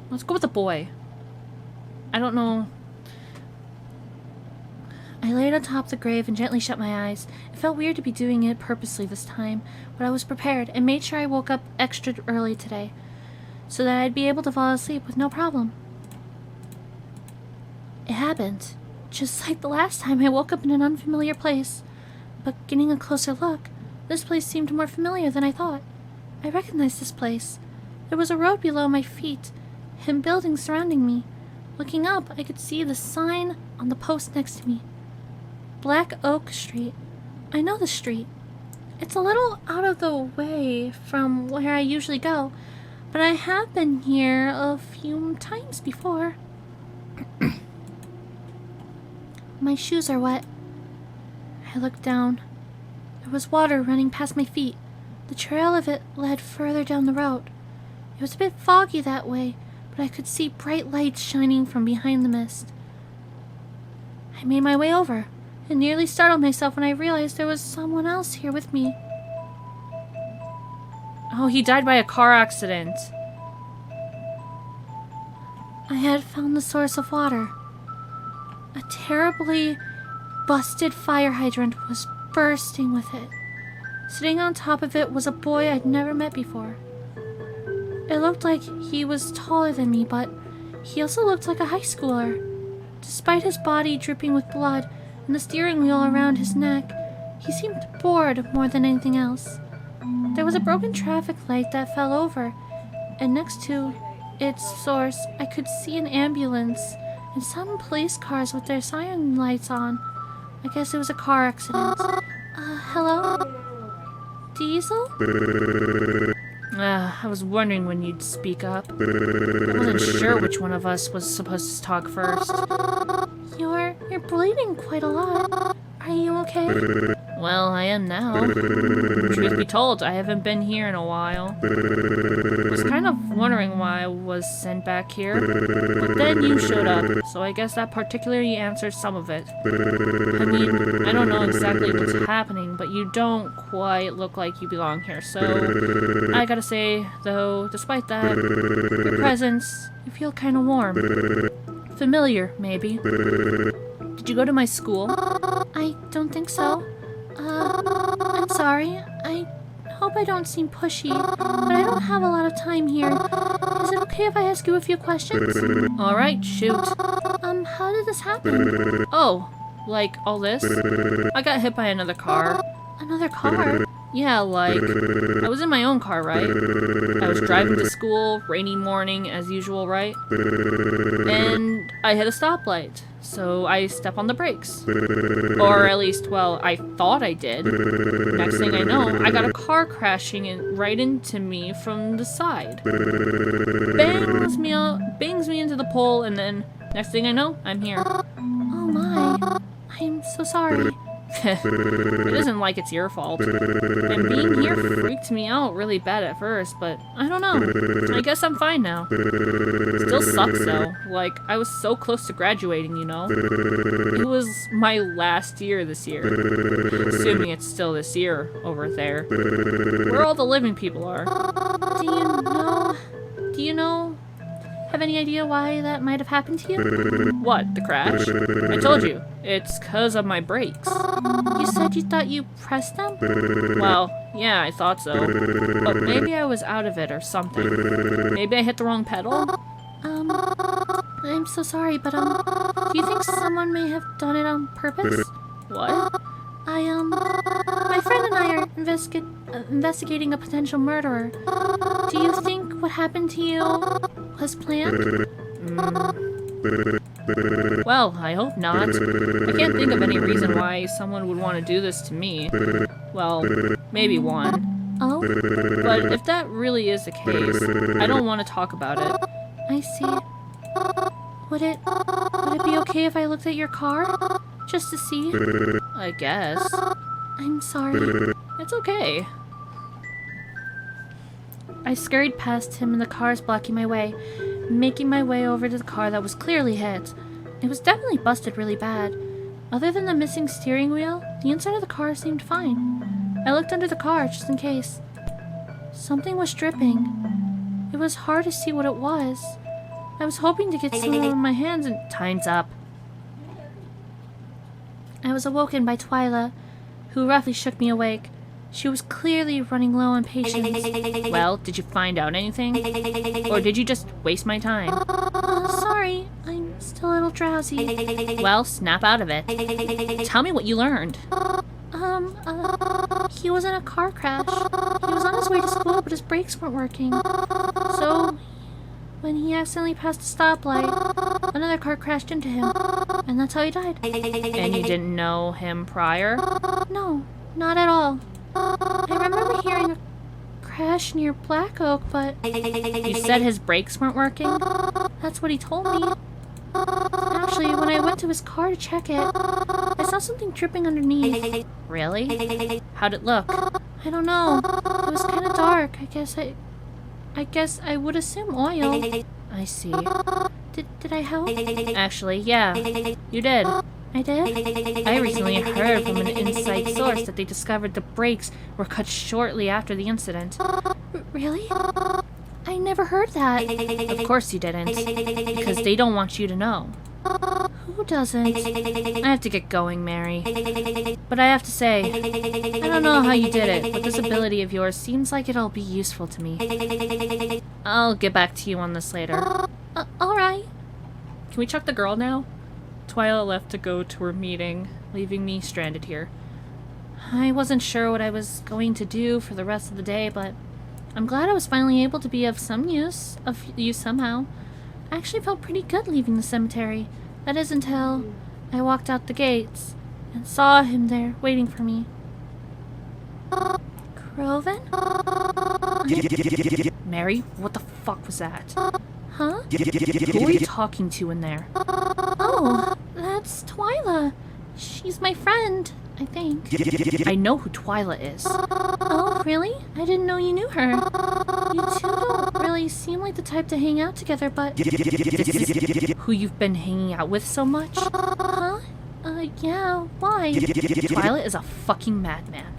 Let's go with the boy. I don't know. I laid on top of the grave and gently shut my eyes. It felt weird to be doing it purposely this time, but I was prepared and made sure I woke up extra early today, so that I'd be able to fall asleep with no problem. It happened, just like the last time I woke up in an unfamiliar place. But getting a closer look, this place seemed more familiar than I thought. I recognized this place. There was a road below my feet, and buildings surrounding me. Looking up, I could see the sign on the post next to me. Black Oak Street. I know the street. It's a little out of the way from where I usually go, but I have been here a few times before. My shoes are wet. I looked down. There was water running past my feet. The trail of it led further down the road. It was a bit foggy that way, but I could see bright lights shining from behind the mist. I made my way over, and nearly startled myself when I realized there was someone else here with me. Oh, he died by a car accident. I had found the source of water. A terribly busted fire hydrant was bursting with it. Sitting on top of it was a boy I'd never met before. It looked like he was taller than me, but he also looked like a high schooler. Despite his body dripping with blood and the steering wheel around his neck, he seemed bored more than anything else. There was a broken traffic light that fell over, and next to its source, I could see an ambulance and some police cars with their siren lights on. I guess it was a car accident. Hello? Diesel? I was wondering when you'd speak up. I wasn't sure which one of us was supposed to talk first. You're bleeding quite a lot. Are you okay? Well, I am now. Truth be told, I haven't been here in a while. I was kind of wondering why I was sent back here, but then you showed up, so I guess that particularly answers some of it. I mean, I don't know exactly what's happening, but you don't quite look like you belong here, so I gotta say, though, despite that, your presence, you feel kind of warm. Familiar, maybe. Did you go to my school? I don't think so. I'm sorry. I hope I don't seem pushy, but I don't have a lot of time here. Is it okay if I ask you a few questions? Alright, shoot. How did this happen? Oh, like all this? I got hit by another car. Another car? Yeah, like, I was in my own car, right? I was driving to school, rainy morning, as usual, right? And I hit a stoplight, so I step on the brakes. Or at least, well, I thought I did. Next thing I know, I got a car crashing right into me from the side. Bangs me into the pole, and then next thing I know, I'm here. Oh my, I'm so sorry. It isn't like it's your fault. And being here freaked me out really bad at first, but I don't know. I guess I'm fine now. Still sucks though. Like, I was so close to graduating, you know? It was my last year this year. Assuming it's still this year over there. Where all the living people are. Do you know, have any idea why that might have happened to you? What, the crash? I told you, it's 'cause of my brakes. You said you thought you pressed them? Well, yeah, I thought so. But maybe I was out of it or something. Maybe I hit the wrong pedal? I'm so sorry, but, do you think someone may have done it on purpose? What? My friend and I are investigating a potential murderer. Do you think what happened to you was planned? Well, I hope not. I can't think of any reason why someone would want to do this to me. Well, maybe one. Oh, But if that really is the case, I don't want to talk about it. I see. Would it be okay if I looked at your car? Just to see? I guess. I'm sorry. It's okay. I scurried past him and the cars blocking my way, making my way over to the car that was clearly hit. It was definitely busted really bad. Other than the missing steering wheel, the inside of the car seemed fine. I looked under the car just in case. Something was dripping. It was hard to see what it was. I was hoping to get some on my hands and... Time's up. I was awoken by Twyla, who roughly shook me awake. She was clearly running low on patience. Well, did you find out anything? Or did you just waste my time? Sorry, I'm still a little drowsy. Well, snap out of it. Tell me what you learned. He was in a car crash. He was on his way to school, but his brakes weren't working. So, when he accidentally passed a stoplight, another car crashed into him, and that's how he died. And you didn't know him prior? No, not at all. I remember hearing a crash near Black Oak, but... You said his brakes weren't working? That's what he told me. Actually, when I went to his car to check it, I saw something dripping underneath. Really? How'd it look? I don't know. It was kind of dark. I guess I would assume oil. I see. Did I help? Actually, yeah. You did. I did? I recently heard from an inside source that they discovered the brakes were cut shortly after the incident. Really? I never heard that. Of course you didn't. Because they don't want you to know. Who doesn't? I have to get going, Mary. But I have to say, I don't know how you did it, but this ability of yours seems like it'll be useful to me. I'll get back to you on this later. Alright. Can we chuck the girl now? Twyla left to go to her meeting, leaving me stranded here. I wasn't sure what I was going to do for the rest of the day, but I'm glad I was finally able to be of some use somehow. I actually felt pretty good leaving the cemetery. That is until I walked out the gates and saw him there waiting for me. Croven? Mary, what the fuck was that? Huh? Who are you talking to in there? Oh, that's Twyla. She's my friend, I think. I know who Twyla is. Oh, really? I didn't know you knew her. You two don't really seem like the type to hang out together, but... This is who you've been hanging out with so much? Huh? Yeah, why? Twyla is a fucking madman.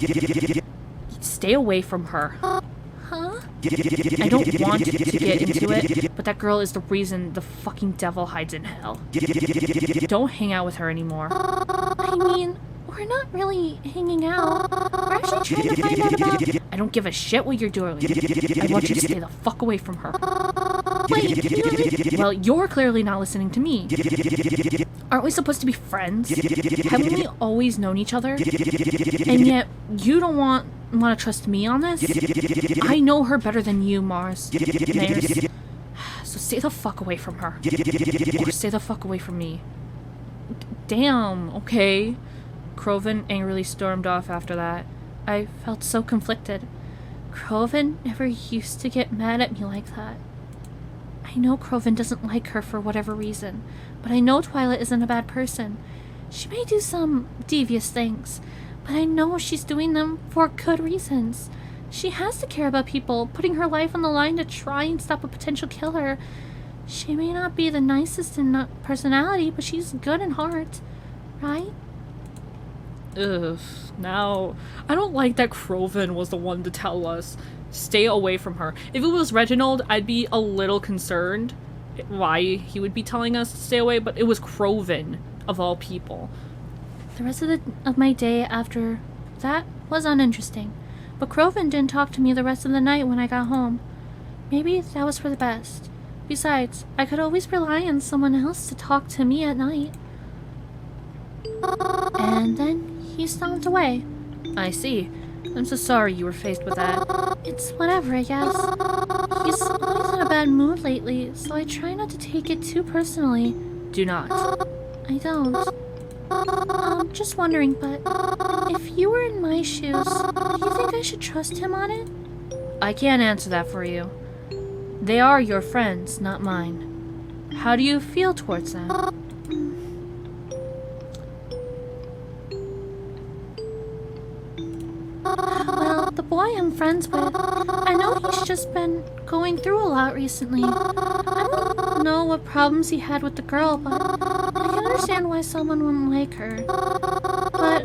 Stay away from her. Huh? I don't want to get into it, but that girl is the reason the fucking devil hides in hell. Don't hang out with her anymore. I mean, we're not really hanging out. We're actually trying to find out about... I don't give a shit what you're doing. I want you to stay the fuck away from her. Wait, you... Well, you're clearly not listening to me. Aren't we supposed to be friends? Haven't we always known each other? And yet, you don't want to trust me on this? I know her better than you, Mars. So stay the fuck away from her. Or stay the fuck away from me. Damn, okay. Croven angrily stormed off after that. I felt so conflicted. Croven never used to get mad at me like that. I know Croven doesn't like her for whatever reason, but I know Twyla isn't a bad person. She may do some devious things, but I know she's doing them for good reasons. She has to care about people, putting her life on the line to try and stop a potential killer. She may not be the nicest in personality, but she's good in heart, right? Ugh, now, I don't like that Croven was the one to tell us. Stay away from her. If it was Reginald, I'd be a little concerned why he would be telling us to stay away, but it was Croven, of all people. The rest of my day after that was uninteresting, but Croven didn't talk to me the rest of the night when I got home. Maybe that was for the best. Besides, I could always rely on someone else to talk to me at night. And then he stomped away. I see. I'm so sorry you were faced with that. It's whatever, I guess. He's always in a bad mood lately, so I try not to take it too personally. Do not. I don't. I'm just wondering, but if you were in my shoes, do you think I should trust him on it? I can't answer that for you. They are your friends, not mine. How do you feel towards them? Well, the boy I'm friends with, I know he's just been going through a lot recently. I don't know what problems he had with the girl, but I can understand why someone wouldn't like her. But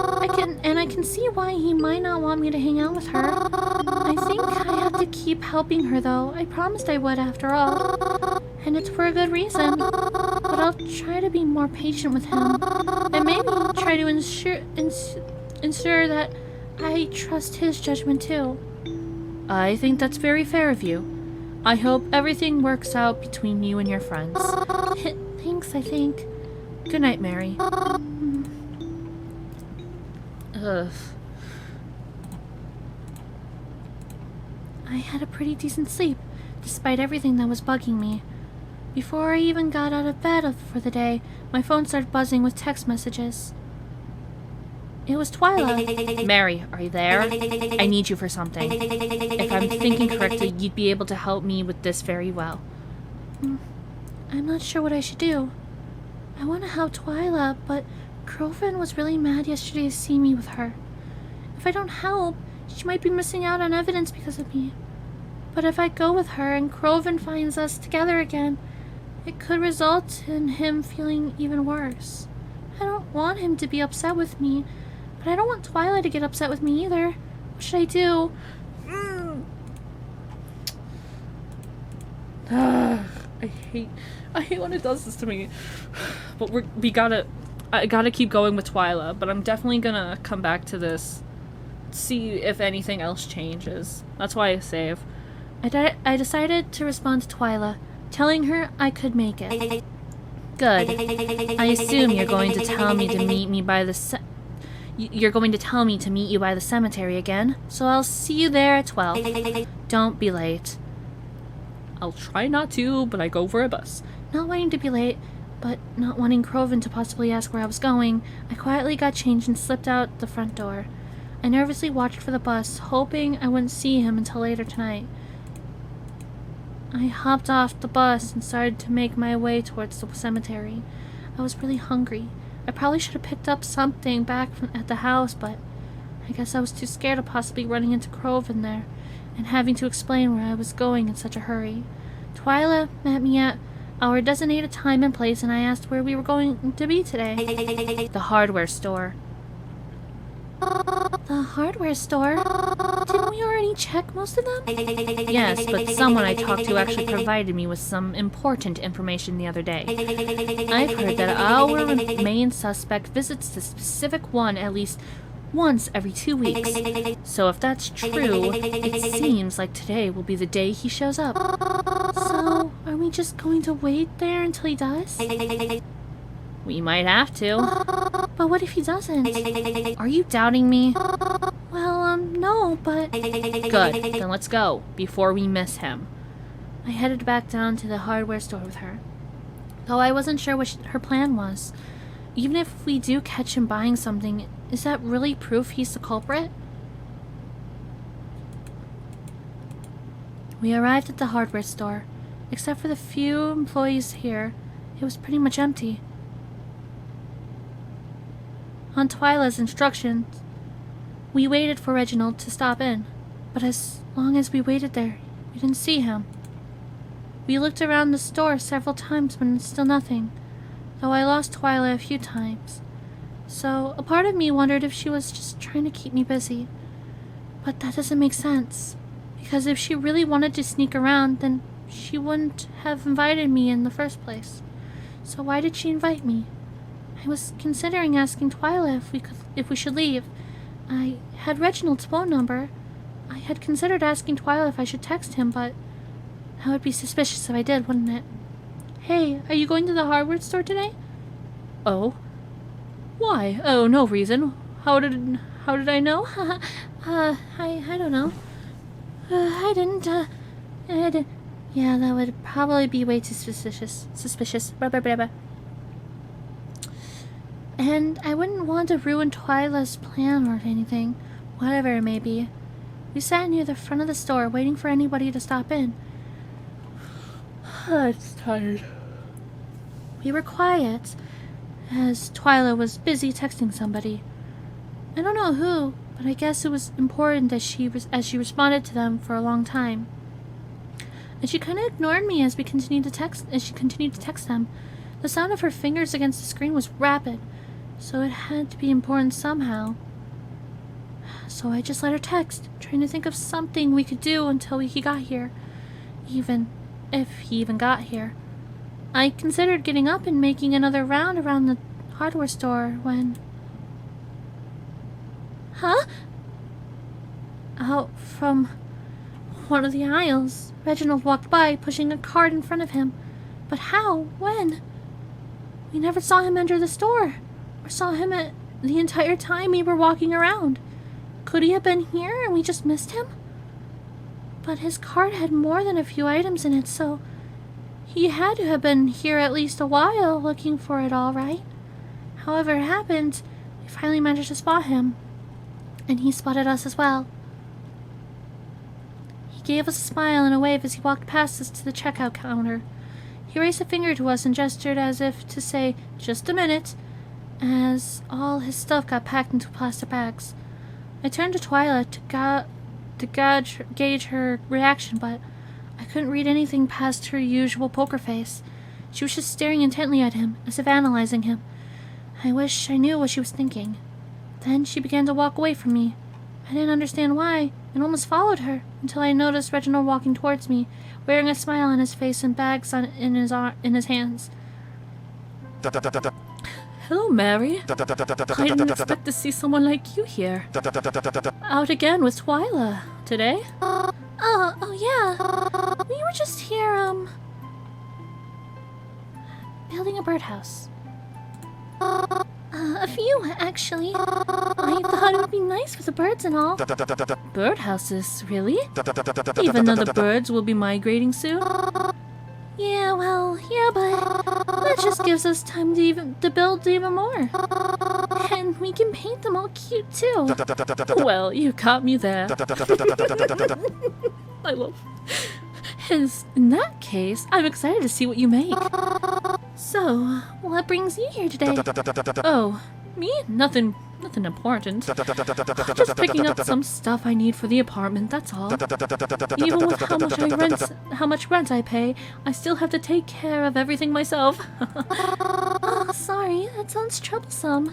I can see why he might not want me to hang out with her. I think I have to keep helping her though. I promised I would after all. And it's for a good reason. But I'll try to be more patient with him. And maybe try to ensure that I trust his judgment too. I think that's very fair of you. I hope everything works out between you and your friends. Thanks, I think. Good night, Mary. Ugh. I had a pretty decent sleep, despite everything that was bugging me. Before I even got out of bed for the day, my phone started buzzing with text messages. It was Twyla. Mary, are you there? I need you for something. If I'm thinking correctly, you'd be able to help me with this very well. I'm not sure what I should do. I want to help Twyla, but Girlfriend was really mad yesterday to see me with her. If I don't help, she might be missing out on evidence because of me. But if I go with her and Croven finds us together again, it could result in him feeling even worse. I don't want him to be upset with me, but I don't want Twyla to get upset with me either. What should I do? I hate when it does this to me. But I gotta keep going with Twyla, but I'm definitely gonna come back to this, see if anything else changes. That's why I save. I decided to respond to Twyla, telling her I could make it. Good. I assume you're going to tell me to meet me by the you're going to tell me to meet you by the cemetery again, so I'll see you there at 12. Don't be late. I'll try not to, but I go for a bus. Not wanting to be late, but not wanting Croven to possibly ask where I was going, I quietly got changed and slipped out the front door. I nervously watched for the bus, hoping I wouldn't see him until later tonight. I hopped off the bus and started to make my way towards the cemetery. I was really hungry. I probably should have picked up something back at the house, but I guess I was too scared of possibly running into Croven there and having to explain where I was going in such a hurry. Twyla met me at our designated time and place, and I asked where we were going to be today. The hardware store. The hardware store? Didn't we already check most of them? Yes, but someone I talked to actually provided me with some important information the other day. I've heard that our main suspect visits the specific one at least once every 2 weeks. So if that's true, it seems like today will be the day he shows up. So, are we just going to wait there until he does? We might have to. But what if he doesn't? Are you doubting me? Well, no, but... Good, then let's go, before we miss him. I headed back down to the hardware store with her, though I wasn't sure what her plan was. Even if we do catch him buying something, is that really proof he's the culprit? We arrived at the hardware store. Except for the few employees here, it was pretty much empty. On Twyla's instructions, we waited for Reginald to stop in, but as long as we waited there, we didn't see him. We looked around the store several times, but still nothing, though I lost Twyla a few times. So a part of me wondered if she was just trying to keep me busy. But that doesn't make sense, because if she really wanted to sneak around, then she wouldn't have invited me in the first place. So why did she invite me? I was considering asking Twyla if we should leave. I had Reginald's phone number. I had considered asking Twyla if I should text him, but that would be suspicious if I did, wouldn't it? Hey, are you going to the hardware store today? Oh? Why? Oh, no reason. How did I know? I don't know. I didn't, yeah, that would probably be way too suspicious. Blah, blah, blah, blah. And I wouldn't want to ruin Twyla's plan or anything, whatever it may be. We sat near the front of the store, waiting for anybody to stop in. I'm tired. We were quiet, as Twyla was busy texting somebody. I don't know who, but I guess it was important as she responded to them for a long time. And she kind of ignored me as she continued to text them. The sound of her fingers against the screen was rapid, so it had to be important somehow. So I just let her text, trying to think of something we could do until he got here. Even if he even got here. I considered getting up and making another round around the hardware store when... Huh? Out from one of the aisles, Reginald walked by, pushing a cart in front of him. But how? When? We never saw him enter the store, or saw him at the entire time we were walking around. Could he have been here and we just missed him? But his cart had more than a few items in it, so he had to have been here at least a while looking for it all, right? However it happened, we finally managed to spot him, and he spotted us as well. He gave us a smile and a wave as he walked past us to the checkout counter. He raised a finger to us and gestured as if to say, "Just a minute," as all his stuff got packed into plastic bags. I turned to Twyla to gauge her reaction, but I couldn't read anything past her usual poker face. She was just staring intently at him, as if analyzing him. I wish I knew what she was thinking. Then she began to walk away from me. I didn't understand why, and almost followed her, until I noticed Reginald walking towards me, wearing a smile on his face and bags in his hands. Hello, Mary. I didn't expect to see someone like you here. Out again with Twyla today? Oh yeah. We were just here, building a birdhouse. A few, actually. I thought it would be nice with the birds and all. Birdhouses, really? Even though the birds will be migrating soon? Yeah, well, yeah, but that just gives us time to build even more. And we can paint them all cute, too. Well, you caught me there. I love... In that case, I'm excited to see what you make. So, what brings you here today? Oh, me? Nothing important. Just picking up some stuff I need for the apartment, that's all. Even with how much rent I pay, I still have to take care of everything myself. Oh, sorry, that sounds troublesome.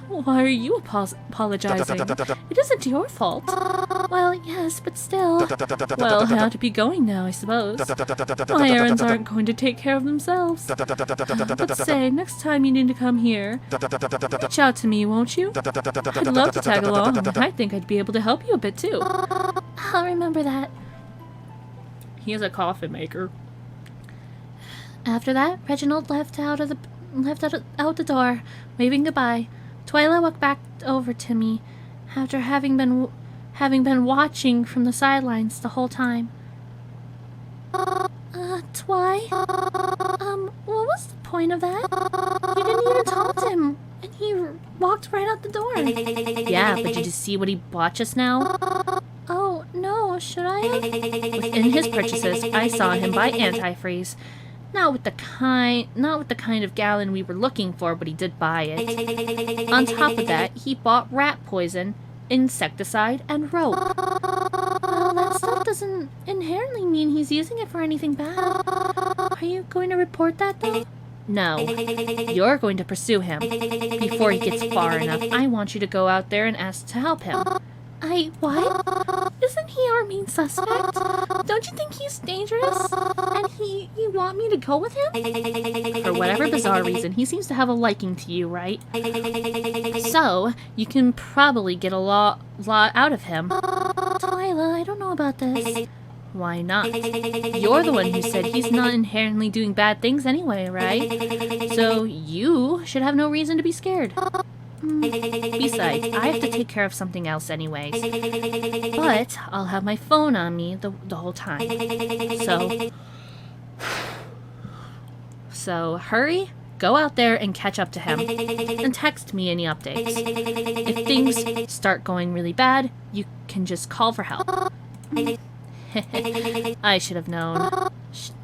Why are you apologizing? It isn't your fault. Well, yes, but still. Well, I ought to be going now, I suppose. My errands aren't going to take care of themselves. But say, next time you need to come here, reach out to me, won't you? I'd love to tag along, and I think I'd be able to help you a bit too. I'll remember that. He is a coffin maker. After that, Reginald left out the door, waving goodbye. Twyla walked back over to me, after having been watching from the sidelines the whole time. Twy? What was the point of that? You didn't even talk to him, and he walked right out the door. Yeah, but did you see what he bought just now? Oh, no, should I? Within his purchases, I saw him buy antifreeze. Not with the kind of gallon we were looking for, but he did buy it. On top of that, he bought rat poison, insecticide, and rope. Well, that stuff doesn't inherently mean he's using it for anything bad. Are you going to report that, though? No. You're going to pursue him. Before he gets far enough, I want you to go out there and ask to help him. What? Isn't he our main suspect? Don't you think he's dangerous? And you want me to go with him? For whatever bizarre reason, he seems to have a liking to you, right? So, you can probably get a lot out of him. Twyla, I don't know about this. Why not? You're the one who said he's not inherently doing bad things anyway, right? So you should have no reason to be scared. Besides, I have to take care of something else anyways. But I'll have my phone on me the whole time. So hurry, go out there and catch up to him. And text me any updates. If things start going really bad, you can just call for help. I should have known.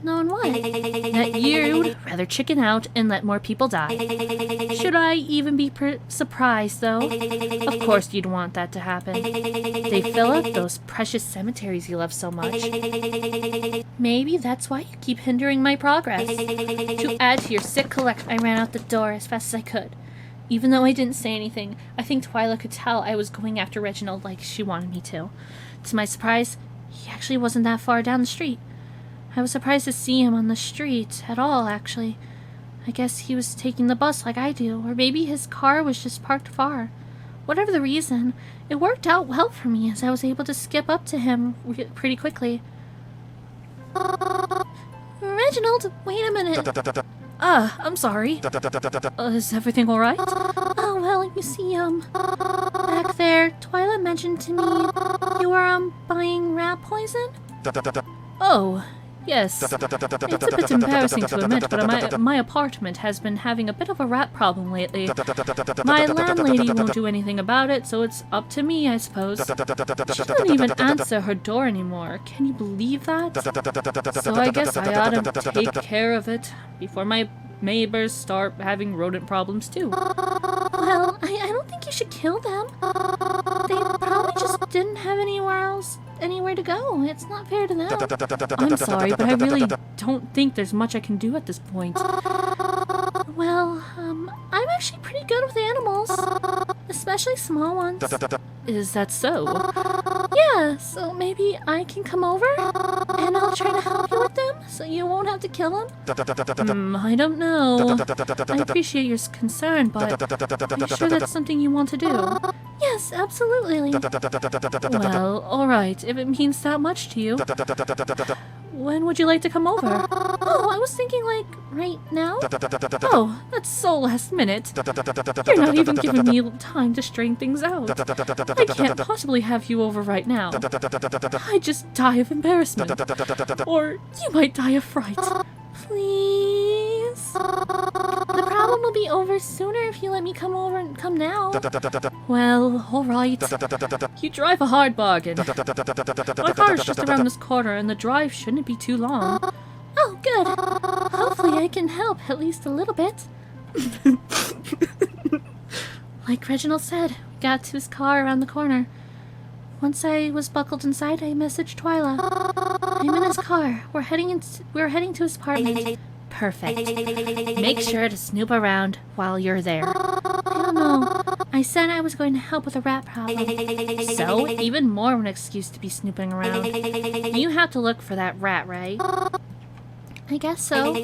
Known what? That you'd rather chicken out and let more people die. Should I even be surprised, though? Of course you'd want that to happen. They fill up those precious cemeteries you love so much. Maybe that's why you keep hindering my progress. To add to your sick collection, I ran out the door as fast as I could. Even though I didn't say anything, I think Twyla could tell I was going after Reginald like she wanted me to. To my surprise, he actually wasn't that far down the street. I was surprised to see him on the street at all, actually. I guess he was taking the bus like I do, or maybe his car was just parked far. Whatever the reason, it worked out well for me as I was able to skip up to him pretty quickly. Reginald, wait a minute. I'm sorry. Is everything alright? Oh, well, you see, back there, Twyla mentioned to me you were, buying rat poison? Oh, yes. It's a bit embarrassing to admit, but my apartment has been having a bit of a rat problem lately. My landlady won't do anything about it, so it's up to me, I suppose. She doesn't even answer her door anymore. Can you believe that? So I guess I ought to take care of it before my neighbors start having rodent problems too. Well, I don't think you should kill them. They probably just didn't have anywhere to go. It's not fair to them. I'm sorry, but I really don't think there's much I can do at this point. Well, I'm actually pretty good with animals, especially small ones. Is that so? Yeah, so maybe I can come over and I'll try to help you with them so you won't have to kill them. I don't know. I appreciate your concern, but are you sure that's something you want to do? Yes, absolutely. Well, alright, if it means that much to you. When would you like to come over? Oh, I was thinking, like, right now? Oh, that's so last minute. You're not even giving me time to straighten things out. I can't possibly have you over right now. I'd just die of embarrassment. Or you might die of fright. Please? The problem will be over sooner if you let me come over and come now. Well, alright. You drive a hard bargain. My car's just around this corner and the drive shouldn't be too long. Oh, good. Hopefully I can help at least a little bit. Like Reginald said, we got to his car around the corner. Once I was buckled inside, I messaged Twyla. I'm in his car. We're heading to his apartment. Perfect. Make sure to snoop around while you're there. I don't know. I said I was going to help with a rat problem. So, even more of an excuse to be snooping around. You have to look for that rat, right? I guess so.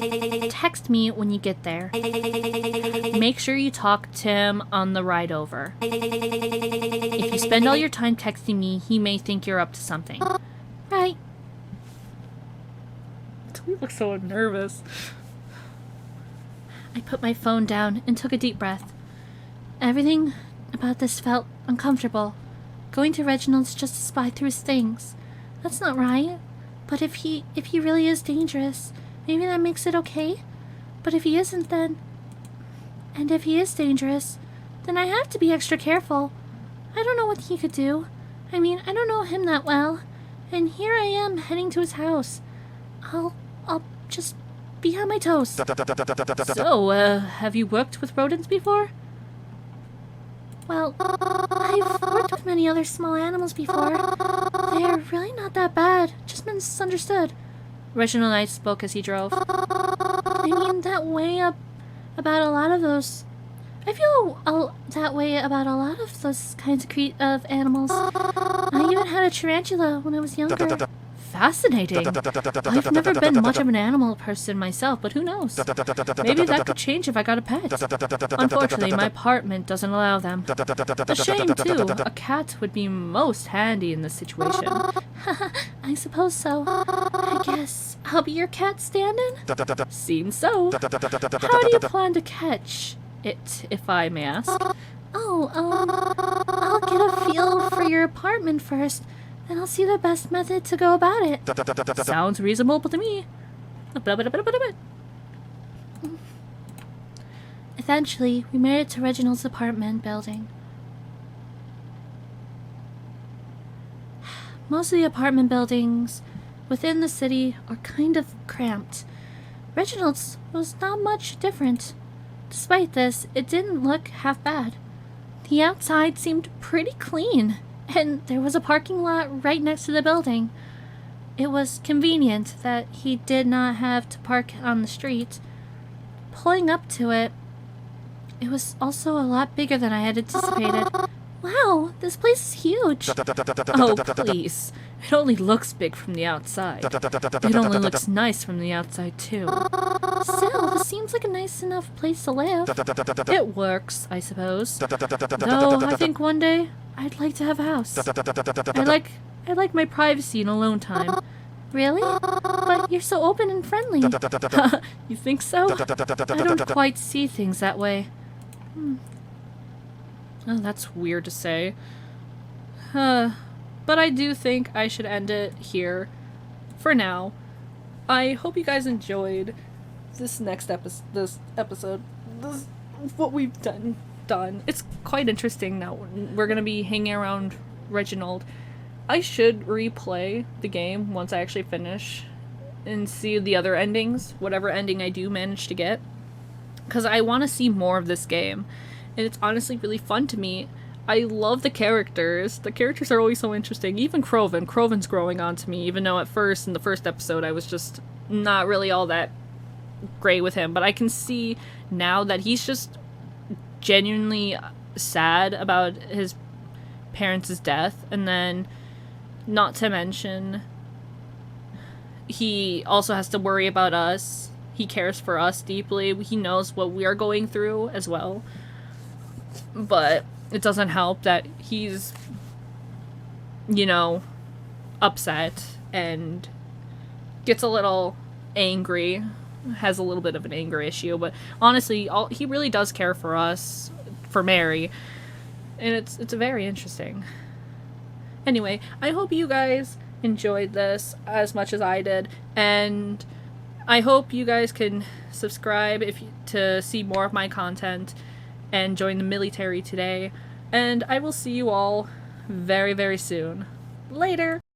Text me when you get there. Make sure you talk to him on the ride over. If you spend all your time texting me, he may think you're up to something. Right. You look so nervous. I put my phone down and took a deep breath. Everything about this felt uncomfortable. Going to Reginald's just to spy through his things. That's not right. But if he really is dangerous, maybe that makes it okay. But if he isn't, then... And if he is dangerous, then I have to be extra careful. I don't know what he could do. I mean, I don't know him that well. And here I am heading to his house. I'll just be on my toes. So, have you worked with rodents before? Well, I've worked with many other small animals before. They're really not that bad, just misunderstood. Reginald and I spoke as he drove. I mean, that way about a lot of those... I feel that way about a lot of those kinds of animals. I even had a tarantula when I was younger. fascinating. I've never been much of an animal person myself, but who knows? Maybe that could change if I got a pet. Unfortunately, my apartment doesn't allow them. A shame, too. A cat would be most handy in this situation. I suppose so. I guess I'll be your cat stand-in? Seems so. How do you plan to catch it, if I may ask? Oh, I'll get a feel for your apartment first, then I'll see the best method to go about it. Sounds reasonable to me. Eventually, we made it to Reginald's apartment building. Most of the apartment buildings within the city are kind of cramped. Reginald's was not much different. Despite this, it didn't look half bad. The outside seemed pretty clean, and there was a parking lot right next to the building. It was convenient that he did not have to park on the street. Pulling up to it, it was also a lot bigger than I had anticipated. Wow, this place is huge. Oh, please. It only looks big from the outside. It only looks nice from the outside, too. Still, this seems like a nice enough place to live. It works, I suppose. Though, I think one day, I'd like to have a house. I like my privacy and alone time. Really? But you're so open and friendly. You think so? I don't quite see things that way. Oh, that's weird to say. But I do think I should end it here for now. I hope you guys enjoyed this episode. What we've done. It's quite interesting now. We're gonna be hanging around Reginald. I should replay the game once I actually finish and see the other endings, whatever ending I do manage to get, because I want to see more of this game, and it's honestly really fun to me. I love the characters. The characters are always so interesting. Even Croven's growing on to me, even though at first, in the first episode, I was just not really all that great with him, but I can see now that he's just genuinely sad about his parents' death, and then not to mention he also has to worry about us. He cares for us deeply. He knows what we are going through as well. But it doesn't help that he's, upset and gets a little angry, has a little bit of an anger issue, but honestly, he really does care for us, for Mary, and it's very interesting. Anyway, I hope you guys enjoyed this as much as I did, and I hope you guys can subscribe to see more of my content and join the military today, and I will see you all very, very soon. Later!